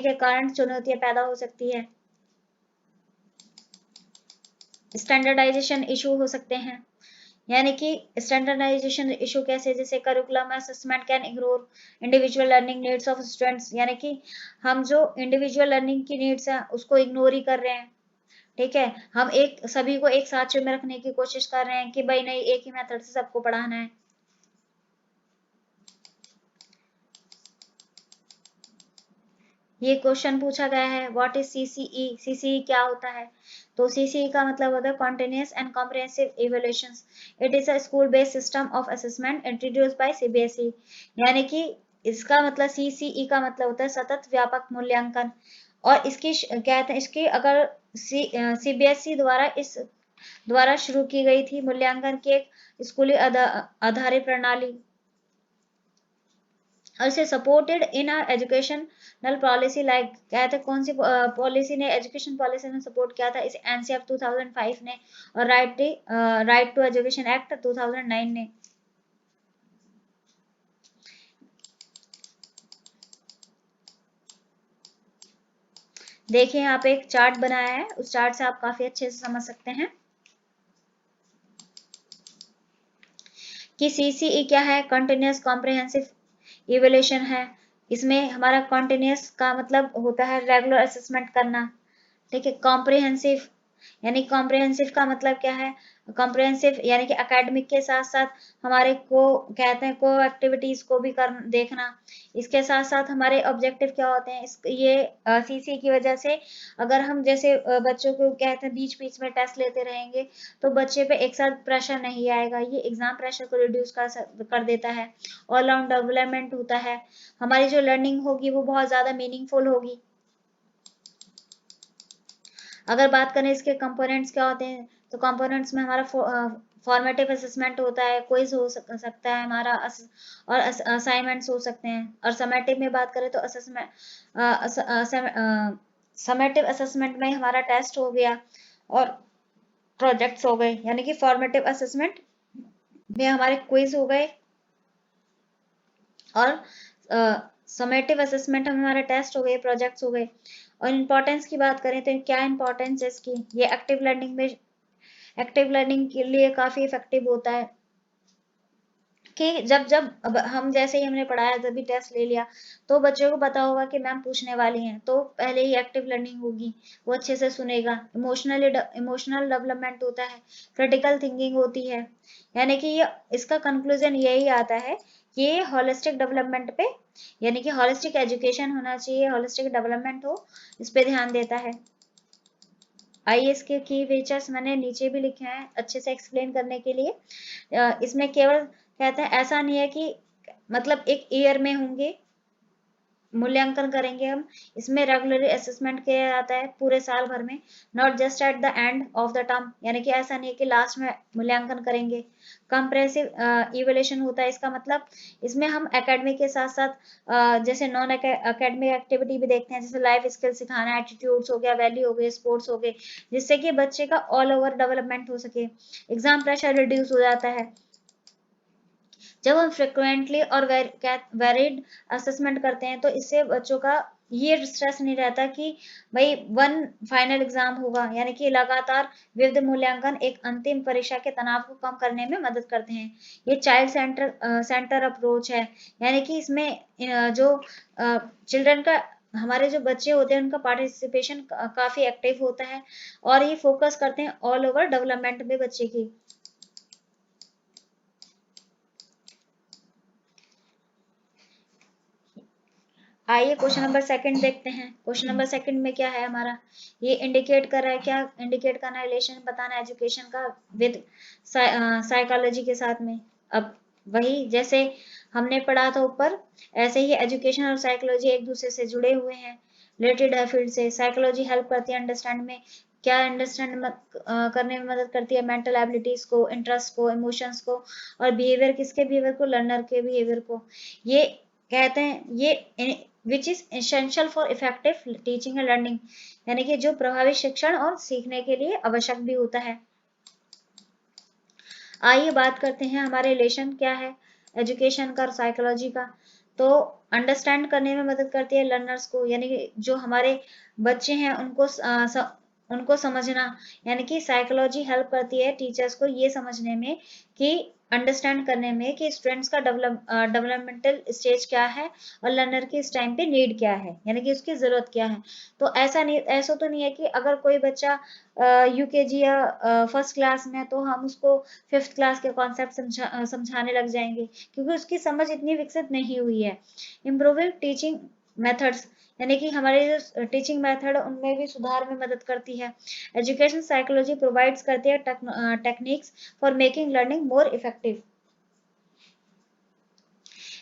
के कारण चुनौतियां पैदा हो सकती है। स्टैंडर्डाइजेशन इशू हो सकते हैं, यानी कि स्टैंडर्डाइजेशन इशू कैसे? जैसे curriculum assessment can ignore individual learning needs of students, यानी कि हम जो इंडिविजुअल लर्निंग की नीड्स है उसको इग्नोर ही कर रहे हैं। ठीक है, हम एक सभी को एक साथ में रखने की कोशिश कर रहे हैं कि भाई नहीं, एक ही मेथड से सबको पढ़ाना है। ये क्वेश्चन पूछा गया है, व्हाट इज सीसीई? सीसीई क्या होता है? तो सीसीई का मतलब होता है continuous and comprehensive evaluations. It is a school based system of assessment introduced by CBSE. यानी कि इसका मतलब सीसीई का मतलब होता है सतत व्यापक मूल्यांकन। और इसकी कहते हैं इसकी अगर सीबीएसई द्वारा शुरू की गई थी मूल्यांकन की एक स्कूली आधारित प्रणाली, और इसे supported in educational policy, like कहते हैं कौन सी पॉलिसी ने एजुकेशन पॉलिसी ने सपोर्ट किया था? इसे एनसीएफ 2005 ने, और राइट टू एजुकेशन एक्ट 2009 ने। देखिए यहाँ पे एक चार्ट बनाया है, उस चार्ट से आप काफी अच्छे से समझ सकते हैं कि सीसीई क्या है। कंटिन्यूस कॉम्प्रिहेंसिव इवैल्यूएशन है। इसमें हमारा कंटिन्यूस का मतलब होता है रेगुलर असेसमेंट करना। ठीक है, कॉम्प्रिहेंसिव यानी कॉम्प्रिहेंसिव का मतलब क्या है? कॉम्प्रिहेंसिव यानी कि एकेडमिक के साथ साथ हमारे को कहते हैं को एक्टिविटीज को भी कर देखना। इसके साथ साथ हमारे ऑब्जेक्टिव क्या होते हैं? ये सीसी की वजह से अगर हम जैसे बच्चों को कहते हैं बीच बीच में टेस्ट लेते रहेंगे तो बच्चे पे एक साथ प्रेशर नहीं आएगा, ये एग्जाम प्रेशर को रिड्यूस कर देता है। ऑल राउंड डेवलपमेंट होता है, हमारी जो लर्निंग होगी वो बहुत ज्यादा मीनिंगफुल होगी। अगर बात करें इसके कंपोनेंट्स क्या होते हैं, तो कंपोनेंट्स में हमारा फॉर्मेटिव असेसमेंट होता है, क्विज हो सकता है हमारा, और असाइनमेंट्स हो सकते हैं। और समेटिव में बात करें तो असेसमेंट, समेटिव असेसमेंट में हमारा टेस्ट हो गया और प्रोजेक्ट्स हो गए। यानी कि फॉर्मेटिव असेसमेंट में हमारे क्विज हो गए और समेटिव असेसमेंट में हमारा टेस्ट हो गए, प्रोजेक्ट्स हो गए। और इम्पोर्टेंस की बात करें तो क्या इम्पोर्टेंस है इसकी? ये एक्टिव लर्निंग में, एक्टिव लर्निंग के लिए काफी इफेक्टिव होता है कि जब जब अब हम जैसे ही हमने पढ़ाया जब भी टेस्ट ले लिया तो बच्चों को पता होगा कि मैम पूछने वाली हैं, तो पहले ही एक्टिव लर्निंग होगी, वो अच्छे से सुनेगा। इमोशनल डेवलपमेंट होता है, क्रिटिकल थिंकिंग होती है। यानी कि ये इसका कंक्लूजन यही आता है कि ये होलिस्टिक डेवलपमेंट पे, यानी कि होलिस्टिक एजुकेशन होना चाहिए, होलिस्टिक डेवलपमेंट हो, इस पे ध्यान देता है। आईएएस के की फीचर्स मैंने नीचे भी लिखे हैं अच्छे से एक्सप्लेन करने के लिए। इसमें केवल कहते हैं ऐसा नहीं है कि मतलब एक ईयर में होंगे, मूल्यांकन करेंगे हम, इसमें रेगुलरली असेसमेंट किया जाता है पूरे साल भर में, not just at the end of the term. यानी कि ऐसा नहीं है कि लास्ट में मूल्यांकन करेंगे। कंप्रेसिव इवैल्यूएशन होता है, इसका मतलब इसमें हम एकेडमी के साथ साथ जैसे नॉन एकेडमिक एक्टिविटी भी देखते हैं, जैसे लाइफ स्किल सिखाना, एटीट्यूड्स हो गया, वैल्यू हो गए, स्पोर्ट्स हो गए, जिससे कि बच्चे का ऑल ओवर डेवलपमेंट हो सके। एग्जाम प्रेशर रिड्यूस हो जाता है जब हम फ्रिक्वेंटली और वेरिड असेसमेंट करते हैं, तो इससे बच्चों का ये स्ट्रेस नहीं रहता कि भाई वन फाइनल एग्जाम होगा। यानी कि लगातार विविध मूल्यांकन एक अंतिम परीक्षा के तनाव को कम करने में मदद करते हैं। ये चाइल्ड सेंटर अप्रोच है, यानी कि इसमें जो चिल्ड्रन का, हमारे जो बच्चे होते हैं उनका पार्टिसिपेशन काफी एक्टिव होता है और ये फोकस करते हैं ऑल ओवर डेवलपमेंट में बच्चे की। आइए क्वेश्चन नंबर सेकंड देखते हैं। क्वेश्चन नंबर सेकंड में क्या है हमारा? ये इंडिकेट कर रहा है, क्या इंडिकेट करना है? रिलेशन बताना एजुकेशन का विद साइकोलॉजी के साथ में। अब वही जैसे हमने पढ़ा था ऊपर, ऐसे ही एजुकेशन और साइकोलॉजी एक दूसरे से जुड़े हुए हैं, रिलेटेड है फील्ड से। साइकोलॉजी हेल्प करती है अंडरस्टैंड में, क्या अंडरस्टैंड करने में मदद करती है? मेंटल एबिलिटीज को, इंटरेस्ट को, इमोशंस को, और बिहेवियर, किसके बिहेवियर को? लर्नर के बिहेवियर को। ये कहते हैं ये which is essential for effective teaching and learning, यानी कि जो प्रभावी शिक्षण और सीखने के लिए आवश्यक भी होता है। आइए बात करते हैं हमारे रिलेशन क्या है एजुकेशन का और साइकोलॉजी का। तो अंडरस्टैंड करने में मदद करती है लर्नर्स को, यानी कि जो हमारे बच्चे हैं उनको समझना। यानी कि साइकोलॉजी हेल्प करती है टीचर्स को ये समझने में कि अंडरस्टैंड करने में कि स्टूडेंट्स का डेवलपमेंटल स्टेज क्या है और लर्नर की इस टाइम पे नीड क्या है, यानी कि उसकी जरूरत क्या है। तो ऐसा तो नहीं है कि अगर कोई बच्चा यूकेजी या फर्स्ट क्लास में, तो हम उसको फिफ्थ क्लास के कॉन्सेप्ट समझाने लग जाएंगे, क्योंकि उसकी समझ इतनी विकसित नहीं हुई है। इम्प्रूविंग टीचिंग मेथड्स, यानी कि हमारे जो टीचिंग मेथड उनमें भी सुधार में मदद करती है। एजुकेशन साइकोलॉजी प्रोवाइड्स करती है techniques for making learning more effective.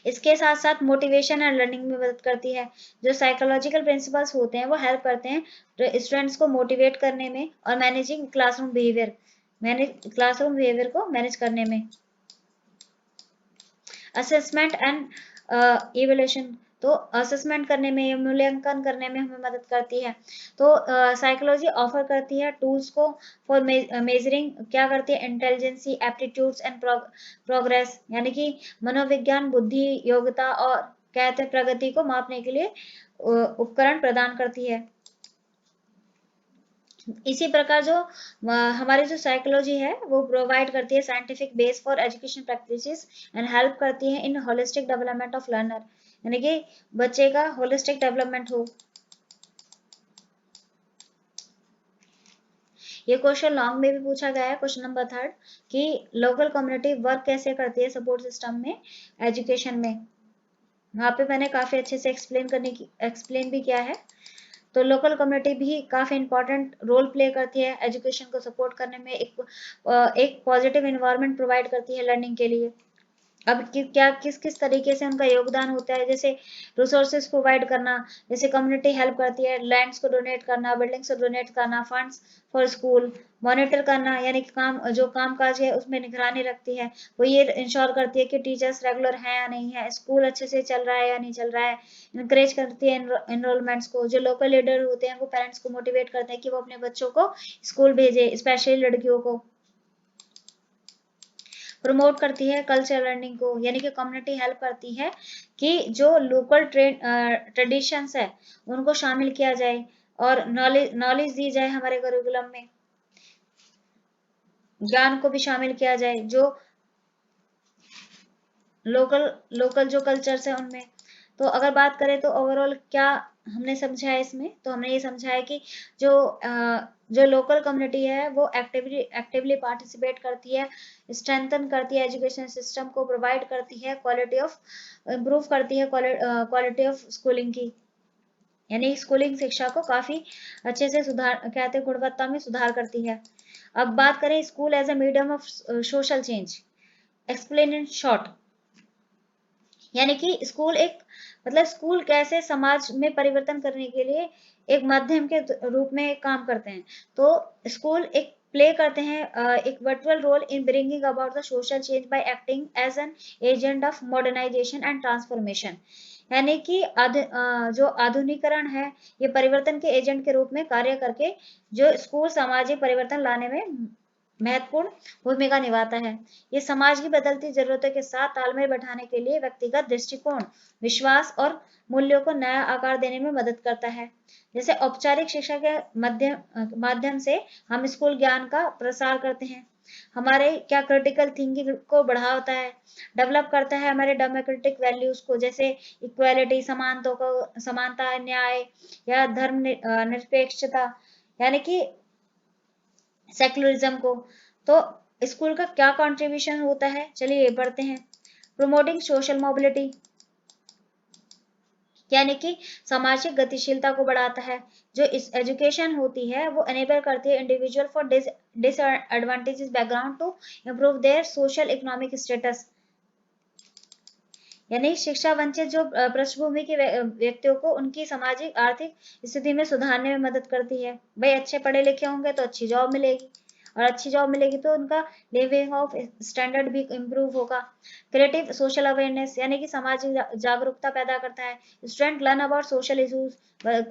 इसके साथ साथ मोटिवेशन एंड लर्निंग में मदद करती है। जो साइकोलॉजिकल प्रिंसिपल्स होते हैं वो हेल्प करते हैं स्टूडेंट्स को मोटिवेट करने में और managing classroom behaviour, classroom behaviour को मैनेज करने में। असेसमेंट एंड इवैल्यूएशन, तो असेसमेंट करने में, मूल्यांकन करने में हमें मदद करती है। तो साइकोलॉजी ऑफर करती है टूल्स को फॉर मेजरिंग, क्या करती है? इंटेलिजेंसी, एप्टीट्यूड्स एंड प्रोग्रेस, यानी कि मनोविज्ञान, बुद्धि, योग्यता और कहते हैं प्रगति को मापने के लिए उपकरण प्रदान करती है। इसी प्रकार जो हमारी जो साइकोलॉजी है वो प्रोवाइड करती है scientific base for education practices and help करती है इन होलिस्टिक डेवलपमेंट ऑफ लर्नर, यानी कि बच्चे का होलिस्टिक डेवलपमेंट हो। ये क्वेश्चन लॉन्ग में भी पूछा गया है, क्वेश्चन नंबर 3 कि लोकल कम्युनिटी वर्क कैसे करती है सपोर्ट सिस्टम में एजुकेशन में। वहाँ पे मैंने काफी अच्छे से एक्सप्लेन भी किया है। तो लोकल कम्युनिटी भी काफी इंपॉर्टेंट रोल प्ले करती है एजुकेशन को सपोर्ट करने में, एक पॉजिटिव इन्वायरमेंट प्रोवाइड करती है लर्निंग के लिए। अब क्या किस किस तरीके से उनका योगदान होता है, जैसे रिसोर्सेज प्रोवाइड करना, जैसे कम्युनिटी हेल्प करती है लैंड्स को डोनेट करना, बिल्डिंग्स को डोनेट करना, फंड्स फॉर स्कूल मॉनिटर करना, यानी कि काम काज है उसमें निगरानी रखती है। वो ये इंश्योर करती है कि टीचर्स रेगुलर हैं या नहीं है, स्कूल अच्छे से चल रहा है या नहीं चल रहा है। इंकरेज करती है एनरोलमेंट्स को। जो लोकल लीडर होते हैं वो पेरेंट्स को मोटिवेट करते हैं कि वो अपने बच्चों को स्कूल भेजे, स्पेशली लड़कियों को। प्रमोट करती है कल्चर लर्निंग को, यानी कि कम्युनिटी हेल्प करती है कि जो लोकल ट्रेडिशंस है उनको शामिल किया जाए और नॉलेज दी जाए हमारे करिकुलम में, ज्ञान को भी शामिल किया जाए जो लोकल लोकल जो कल्चर्स है उनमें। तो अगर बात करें तो ओवरऑल क्या हमने समझा है इसमें, तो हमने ये समझा है कि जो जो लोकल कम्युनिटी है वो एक्टिवली पार्टिसिपेट करती है, स्ट्रेंथन करती है एजुकेशन सिस्टम को, प्रोवाइड करती है क्वालिटी ऑफ, इम्प्रूव करती है क्वालिटी ऑफ स्कूलिंग की, यानी स्कूलिंग शिक्षा को काफी अच्छे से सुधार, कहते हैं गुणवत्ता में सुधार करती है। अब बात करें school as a medium of social change, explain in short, यानी कि स्कूल एक, मतलब स्कूल कैसे समाज में परिवर्तन करने के लिए एक माध्यम के रूप में काम करते हैं। तो स्कूल एक प्ले करते हैं एक virtual role in bringing about the social change by acting as an agent of modernization and transformation, यानी कि जो आधुनिकरण है ये परिवर्तन के एजेंट के रूप में कार्य करके जो स्कूल सामाजिक परिवर्तन लाने में महत्वपूर्ण भूमिका निभाता है। ये समाज की बदलती जरूरतों के साथ तालमेल बैठाने के लिए व्यक्तिगत दृष्टिकोण, विश्वास और मूल्यों को नया आकार देने में मदद करता है। जैसे औपचारिक शिक्षा के माध्यम से हम स्कूल ज्ञान का प्रसार करते हैं, हमारे क्या क्रिटिकल थिंकिंग को बढ़ाता है, डेवलप करता है हमारे डेमोक्रेटिक वैल्यूज को, जैसे इक्वालिटी, समानता, न्याय या धर्म निरपेक्षता, यानी कि सेकुलरिज्म को। तो स्कूल का क्या कंट्रीब्यूशन होता है, चलिए ये पढ़ते हैं। प्रोमोटिंग सोशल मोबिलिटी, यानी कि सामाजिक गतिशीलता को बढ़ाता है। जो इस एजुकेशन होती है वो एनेबल करती है individual for disadvantages background to improve their social economic status, यानी शिक्षा वंचित जो पृष्ठभूमि के व्यक्तियों को उनकी सामाजिक आर्थिक स्थिति में सुधारने में मदद करती है। भाई अच्छे पढ़े लिखे होंगे तो अच्छी जॉब मिलेगी, और अच्छी जॉब मिलेगी तो उनका लिविंग ऑफ स्टैंडर्ड भी इम्प्रूव होगा। क्रिएटिव सोशल अवेयरनेस, यानी कि सामाजिक जागरूकता पैदा करता है। Student learn about social issues,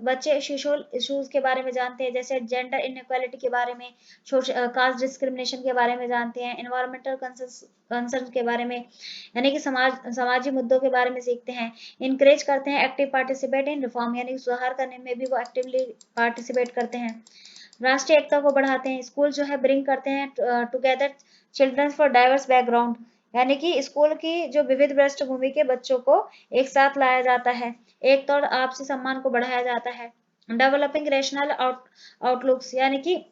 बच्चे सोशल इशूज के बारे में जानते हैं, जैसे जेंडर इनइक्वालिटी के बारे में, कास्ट डिस्क्रिमिनेशन के बारे में जानते हैं, एनवायरमेंटल कंसर्न के बारे में, यानी कि समाजी मुद्दों के बारे में सीखते हैं। इनकरेज करते हैं एक्टिव पार्टिसिपेट इन रिफॉर्म, यानी कि सुधार करने में भी वो एक्टिवली पार्टिसिपेट करते हैं। राष्ट्रीय एकता को बढ़ाते हैं, स्कूल जो है ब्रिंग करते हैं together childrens for diverse background, यानी कि स्कूल की जो विविध पृष्ठभूमि के बच्चों को एक साथ लाया जाता है, एक तो आपसी सम्मान को बढ़ाया जाता है। डेवलपिंग रेशनल आउटलुक्स, यानी कि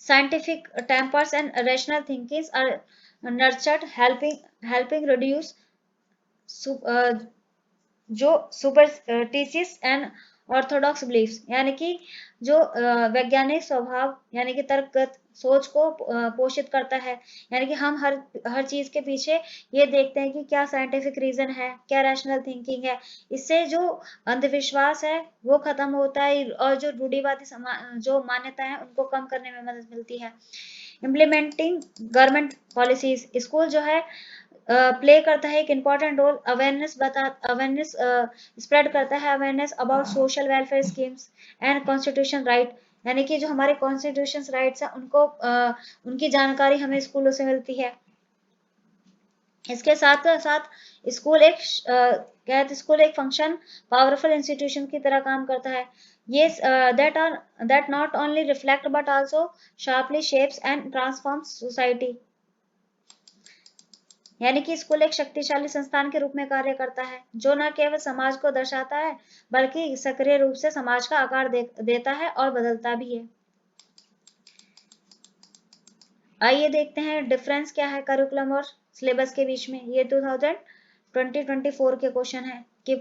scientific tempers and rational thinkings are nurtured, helping reduce जो सुपरस्टिशियस एंड ऑर्थोडॉक्स बिलीफ्स, यानी कि जो वैज्ञानिक स्वभाव यानी कि तर्कगत सोच को पोषित करता है, यानी कि हम हर चीज के पीछे ये देखते हैं कि क्या साइंटिफिक रीजन है, क्या रैशनल थिंकिंग है। इससे जो अंधविश्वास है वो खत्म होता है और जो रूढ़िवादी जो मान्यता है उनको कम करने में मदद मिलती है। इम्प्लीमेंटिंग गवर्नमेंट पॉलिसीज, स्कूल जो है प्ले करता है एक इम्पॉर्टेंट रोल, अवेयरनेस स्प्रेड करता है, awareness about social welfare schemes and constitution right, यानी कि जो हमारे कॉन्स्टिट्यूशन राइट्स हैं उनको उनकी जानकारी हमें स्कूलों से मिलती है। इसके साथ साथ स्कूल स्कूल एक फंक्शन पावरफुल इंस्टीट्यूशन की तरह काम करता है। ये that not only reflect but also sharply shapes and transforms society, यानी कि स्कूल एक शक्तिशाली संस्थान के रूप में कार्य करता है जो न केवल समाज को दर्शाता है बल्कि सक्रिय रूप से समाज का आकार देता है और बदलता भी है। आइए देखते हैं डिफरेंस क्या है करिकुलम और सिलेबस के बीच में। ये 2024 के क्वेश्चन है कि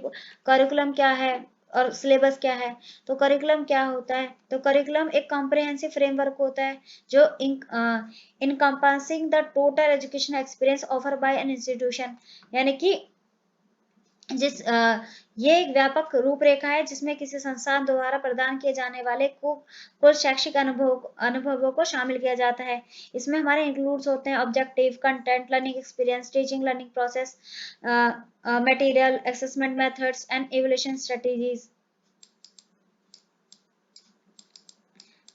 करिकुलम क्या है और सिलेबस क्या है। तो करिकुलम क्या होता है? तो करिकुलम एक कॉम्प्रिहेंसिव फ्रेमवर्क होता है जो encompassing the total education experience offer by an institution, यानी कि ये एक व्यापक रूपरेखा है जिसमें किसी संस्थान द्वारा प्रदान किए जाने वाले कुल शैक्षिक अनुभवों को शामिल किया जाता है। इसमें हमारे इंक्लूड्स होते हैं objective, content, learning experience, teaching learning process, material, assessment methods and evaluation strategies.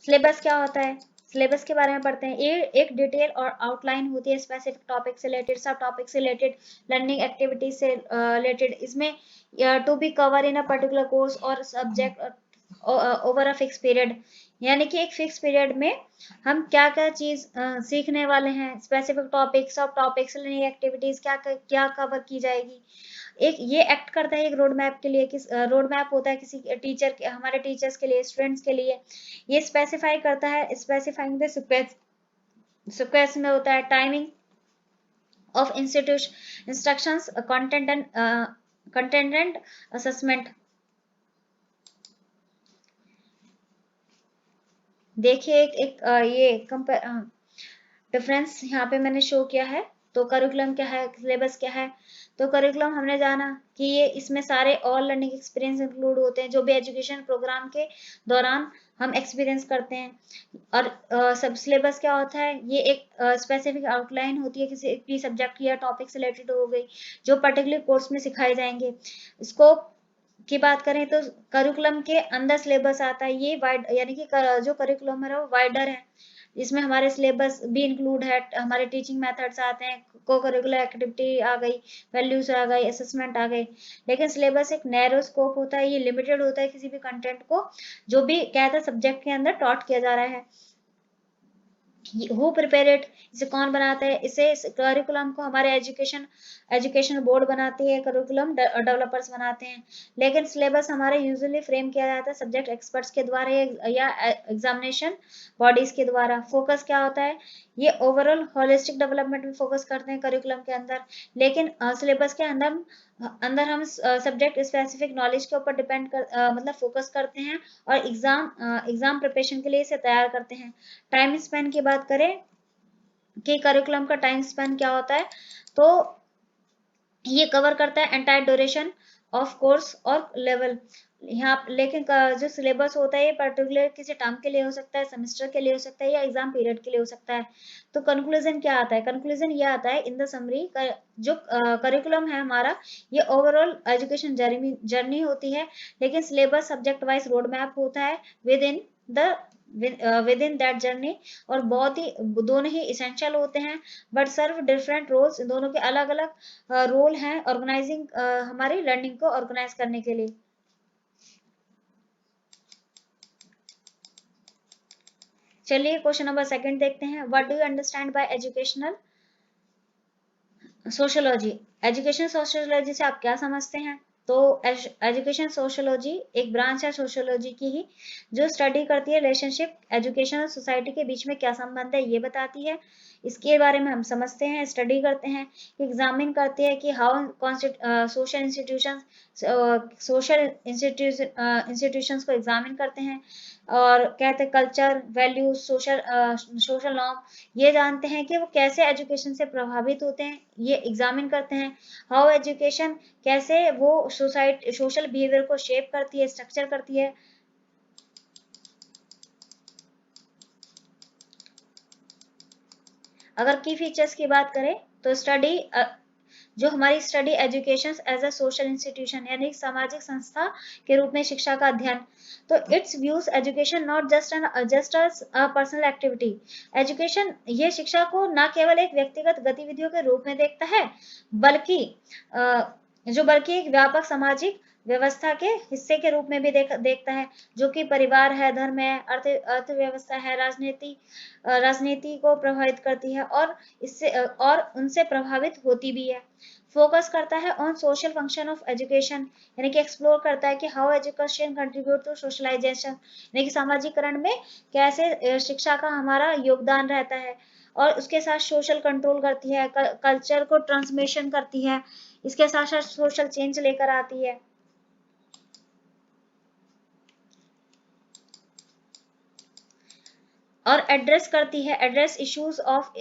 Syllabus क्या होता है? सिलेबस के बारे में पढ़ते हैं। ये एक डिटेल और आउटलाइन होती है स्पेसिफिक टॉपिक से रिलेटेड, सब टॉपिक से रिलेटेड, लर्निंग एक्टिविटीज से रिलेटेड। इसमें to be cover in a particular course और subject over a fix period, यानी कि एक फिक्स पीरियड में हम क्या क्या चीज सीखने वाले हैं। स्पेसिफिक टॉपिक, सब टॉपिक्स, लर्निंग एक्टिविटीज क्या क्या कवर की जाएगी। एक ये एक्ट करता है एक रोड मैप के लिए, किस रोड मैप होता है किसी टीचर के, हमारे टीचर्स के लिए, स्टूडेंट्स के लिए। ये स्पेसिफाई करता है, स्पेसिफाइंग द सीक्वेंस में होता है timing of institution, instructions, content and assessment. देखिए ये डिफरेंस यहाँ पे मैंने शो किया है। तो करिकुलम क्या है, सिलेबस क्या है। तो करिकुलम हमने जाना कि ये इसमें सारे ऑल लर्निंग एक्सपीरियंस इंक्लूड होते हैं जो भी एजुकेशन प्रोग्राम के दौरान हम एक्सपीरियंस करते हैं। और सब सिलेबस क्या होता है? ये एक स्पेसिफिक आउटलाइन होती है किसी भी सब्जेक्ट या टॉपिक से रिलेटेड हो गई जो पर्टिकुलर कोर्स में सिखाए जाएंगे। स्कोप की बात करें तो करिकुलम के अंदर सिलेबस आता है, ये वाइड, यानी कि जो करिकुलम है वो वाइडर है। इसमें हमारे सिलेबस भी इंक्लूड है, हमारे टीचिंग मेथड्स आते हैं, को करिकुलर एक्टिविटी आ गई, वैल्यूज आ गई, असेसमेंट आ गई। लेकिन सिलेबस एक नैरो स्कोप होता है, ये लिमिटेड होता है किसी भी कंटेंट को जो भी क्या है सब्जेक्ट के अंदर टॉट किया जा रहा है। हु प्रिपेयर इट, इसे कौन बनाता है? इसे करिकुलम को हमारे एजुकेशन बोर्ड बनाती है, करिकुलम डेवलपर्स बनाते हैं। लेकिन सिलेबस हमारे यूजुअली फ्रेम किया जाता है सब्जेक्ट एक्सपर्ट्स के द्वारा या एग्जामिनेशन बॉडीज के द्वारा। फोकस क्या होता है? ये ओवरऑल होलिस्टिक डेवलपमेंट में फोकस करते हैं करिकुलम के अंदर। लेकिन सिलेबस के अंदर अंदर हम सब्जेक्ट स्पेसिफिक नॉलेज के ऊपर डिपेंड कर मतलब फोकस करते हैं और एग्जाम प्रिपरेशन के लिए इसे तैयार करते हैं। टाइम स्पेन की बात करें कि करिकुलम का टाइम स्पेन क्या होता है, तो ये कवर करता है एंटायर ड्यूरेशन ऑफ कोर्स और लेवल। यहाँ लेकिन जो सिलेबस होता है ये पर्टिकुलर किसी टर्म के लिए हो सकता है, सेमेस्टर के लिए हो सकता है या एग्जाम पीरियड के लिए हो सकता है। तो कंक्लूजन क्या आता है? कंक्लूजन ये आता है इन द समरी, जो करिकुलम है हमारा ये ओवरऑल एजुकेशन जर्नी होती है, लेकिन syllabus subject wise road map होता है with in the with in that journey. और बहुत ही दोनों ही इसेंशियल होते हैं बट सर्व डिफरेंट रोल्स। दोनों के अलग अलग रोल हैं ऑर्गेनाइजिंग हमारी लर्निंग को ऑर्गेनाइज करने के लिए। चलिए क्वेश्चन नंबर सेकंड देखते हैं। What do you understand by educational sociology? Education sociology से आप क्या समझते हैं? तो एजुकेशन सोशियोलॉजी एक ब्रांच है सोशियोलॉजी की ही जो स्टडी करती है रिलेशनशिप एजुकेशन और सोसाइटी के बीच में क्या संबंध है ये बताती है। इसके बारे में हम समझते हैं, स्टडी करते हैं, एग्जामिन करते हैं कि हाउ सोशल इंस्टीट्यूशन इंस्टीट्यूशंस को एग्जामिन करते हैं। और कहते हैं कल्चर, वैल्यूज, सोशल नॉर्म, ये जानते हैं कि वो कैसे एजुकेशन से प्रभावित होते हैं, ये एग्जामिन करते हैं। हाउ एजुकेशन कैसे वो सोशल बिहेवियर को शेप करती है, स्ट्रक्चर करती है। अगर की फीचर्स की बात करें तो स्टडी जो हमारी study education as a social institution, यानी सामाजिक संस्था के रूप में शिक्षा का अध्ययन। तो it's views education not just a personal activity. Education ये शिक्षा को न केवल एक व्यक्तिगत गतिविधियों के रूप में देखता है बल्कि जो बल्कि एक व्यापक सामाजिक व्यवस्था के हिस्से के रूप में भी देखता है, जो कि परिवार है, धर्म है, अर्थव्यवस्था है, राजनीति को प्रभावित करती है और इससे और उनसे प्रभावित होती भी है। फोकस करता है on social function of education, यानी कि एक्सप्लोर करता है कि how education contribute to socialization, यानी कि सामाजिकरण में कैसे शिक्षा का हमारा योगदान रहता है। और उसके साथ सोशल कंट्रोल करती है, कल्चर को ट्रांसमिशन करती है, इसके साथ साथ सोशल चेंज लेकर आती है। और address issues of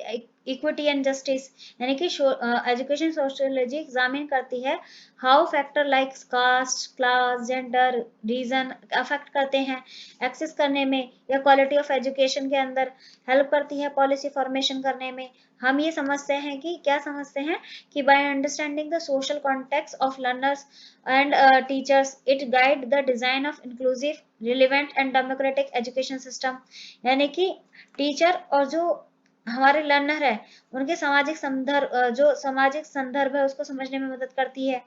equity and justice, यानी कि एजुकेशन सोशियोलॉजी एग्जामिन करती है how factor like caste, class, gender, region affect करते हैं एक्सेस करने में या क्वालिटी ऑफ एजुकेशन के अंदर, हेल्प करती है पॉलिसी फॉर्मेशन करने में। हम ये समझते हैं कि क्या समझते हैं कि by understanding the social context of learners and teachers it guide the design of inclusive, relevant and democratic education system, यानी कि टीचर और जो हमारे लर्नर है उनके सामाजिक संदर्भ, जो सामाजिक संदर्भ है उसको समझने में मदद करती है।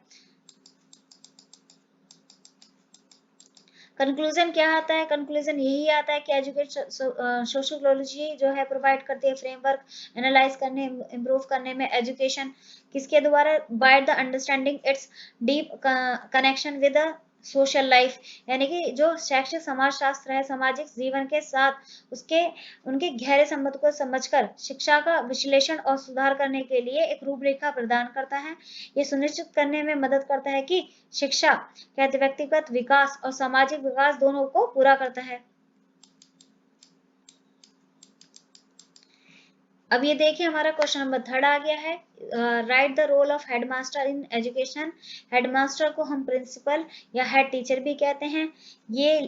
कंक्लूजन क्या आता है? कंक्लूजन यही आता है कि एजुकेशन सोशियोलॉजी जो है प्रोवाइड करती है फ्रेमवर्क एनालाइज करने, इम्प्रूव करने में एजुकेशन किसके द्वारा, by the understanding its deep connection with the social life, यानी कि जो शैक्षिक समाजशास्त्र है सामाजिक जीवन के साथ उसके उनके गहरे संबंध को समझकर शिक्षा का विश्लेषण और सुधार करने के लिए एक रूपरेखा प्रदान करता है। ये सुनिश्चित करने में मदद करता है कि शिक्षा कहते व्यक्तिगत विकास और सामाजिक विकास दोनों को पूरा करता है। अब ये देखिए हमारा क्वेश्चन नंबर 3 आ गया है, right the role of headmaster in education. Headmaster को हम प्रिंसिपल या हेड टीचर भी कहते हैं। ये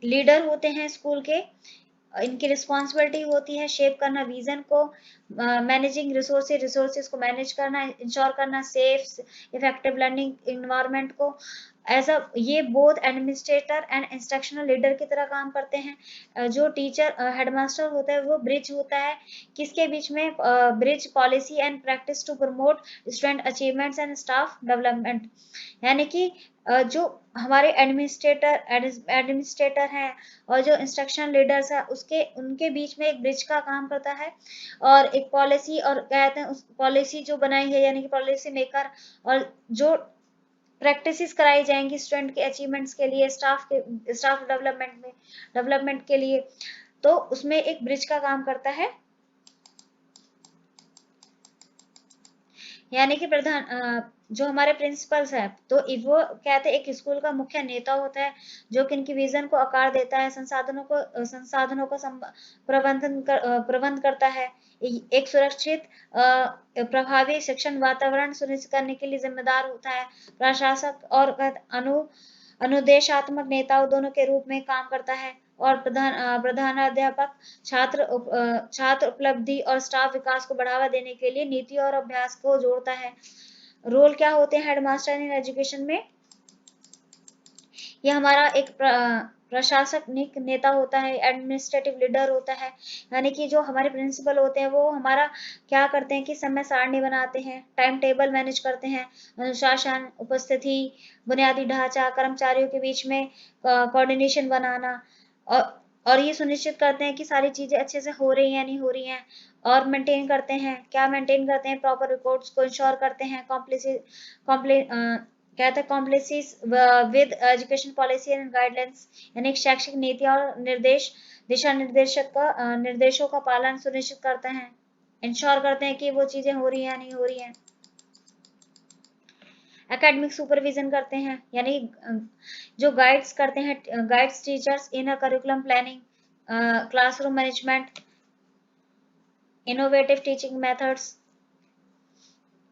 लीडर होते हैं स्कूल के, इनकी रिस्पॉन्सिबिलिटी होती है शेप करना विजन को, मैनेजिंग रिसोर्सेज को मैनेज करना, इंश्योर करना सेफ इफेक्टिव लर्निंग इन्वायरमेंट को। एज अ ये both administrator and instructional leader की तरह काम करते हैं। जो टीचर हेडमास्टर होता है वो ब्रिज होता है किसके बीच में, bridge policy and practice to promote student achievements and staff development, यानी कि जो हमारे एडमिनिस्ट्रेटर हैं और जो इंस्ट्रक्शन लीडर्स है उसके उनके बीच में एक ब्रिज का काम करता है, और एक पॉलिसी और कहते हैं उस पॉलिसी जो बनाई है यानी कि पॉलिसी मेकर, और जो प्रैक्टिसेस कराई जाएंगी स्टूडेंट के अचीवमेंट्स के लिए, स्टाफ डेवलपमेंट के लिए, तो उसमें एक ब्रिज का काम करता है। यानी कि जो हमारे प्रिंसिपल्स हैं तो वो कहते हैं एक स्कूल का मुख्य नेता होता है जो कि इनकी विजन को आकार देता है, संसाधनों का प्रबंध करता है, एक सुरक्षित प्रभावी शिक्षण वातावरण सुनिश्चित करने के लिए जिम्मेदार होता है, प्रशासक और अनुदेशात्मक नेताओं दोनों के रूप में काम करता है, और प्रधानाध्यापक छात्र उपलब्धि और स्टाफ विकास को बढ़ावा देने के लिए नीति और अभ्यास को जोड़ता है। रोल क्या होते हैं हेडमास्टर इन एजुकेशन में? ये हमारा एक प्रशासनिक नेता होता है, एडमिनिस्ट्रेटिव लीडर होता है, यानी कि जो हमारे प्रिंसिपल होते हैं वो हमारा क्या करते हैं कि समय सारणी बनाते हैं, टाइम टेबल मैनेज करते हैं, अनुशासन, उपस्थिति, बुनियादी ढांचा, कर्मचारियों के बीच में कोऑर्डिनेशन बनाना, और ये सुनिश्चित करते हैं कि सारी चीजें अच्छे से हो रही हैं नहीं हो रही हैं, और मेंटेन करते हैं, क्या मेंटेन करते हैं, प्रॉपर रिकॉर्ड्स को इंश्योर करते हैं, कहते हैं complies with education policy and guidelines, यानी शैक्षिक नीति और निर्देशों का पालन सुनिश्चित करते हैं, इंश्योर करते हैं कि वो चीजें हो रही हैं या नहीं हो रही हैं। एकेडमिक सुपरविजन करते हैं, यानी जो गाइड्स करते हैं, guides teachers in a curriculum planning, classroom management, innovative teaching methods,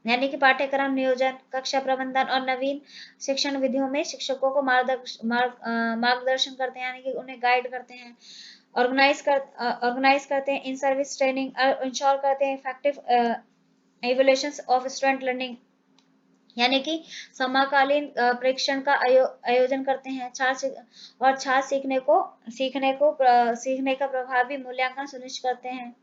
यानी कि पाठ्यक्रम नियोजन, कक्षा प्रबंधन और नवीन शिक्षण विधियों में शिक्षकों को मार्गदर्शन करते हैं, यानी कि उन्हें गाइड करते हैं, ऑर्गेनाइज करते हैं इन सर्विस ट्रेनिंग, इंश्योर करते हैं effective evaluations of student learning, यानी कि समकालीन परीक्षण का आयोजन करते हैं, छात्र सीखने का प्रभावी मूल्यांकन सुनिश्चित करते हैं,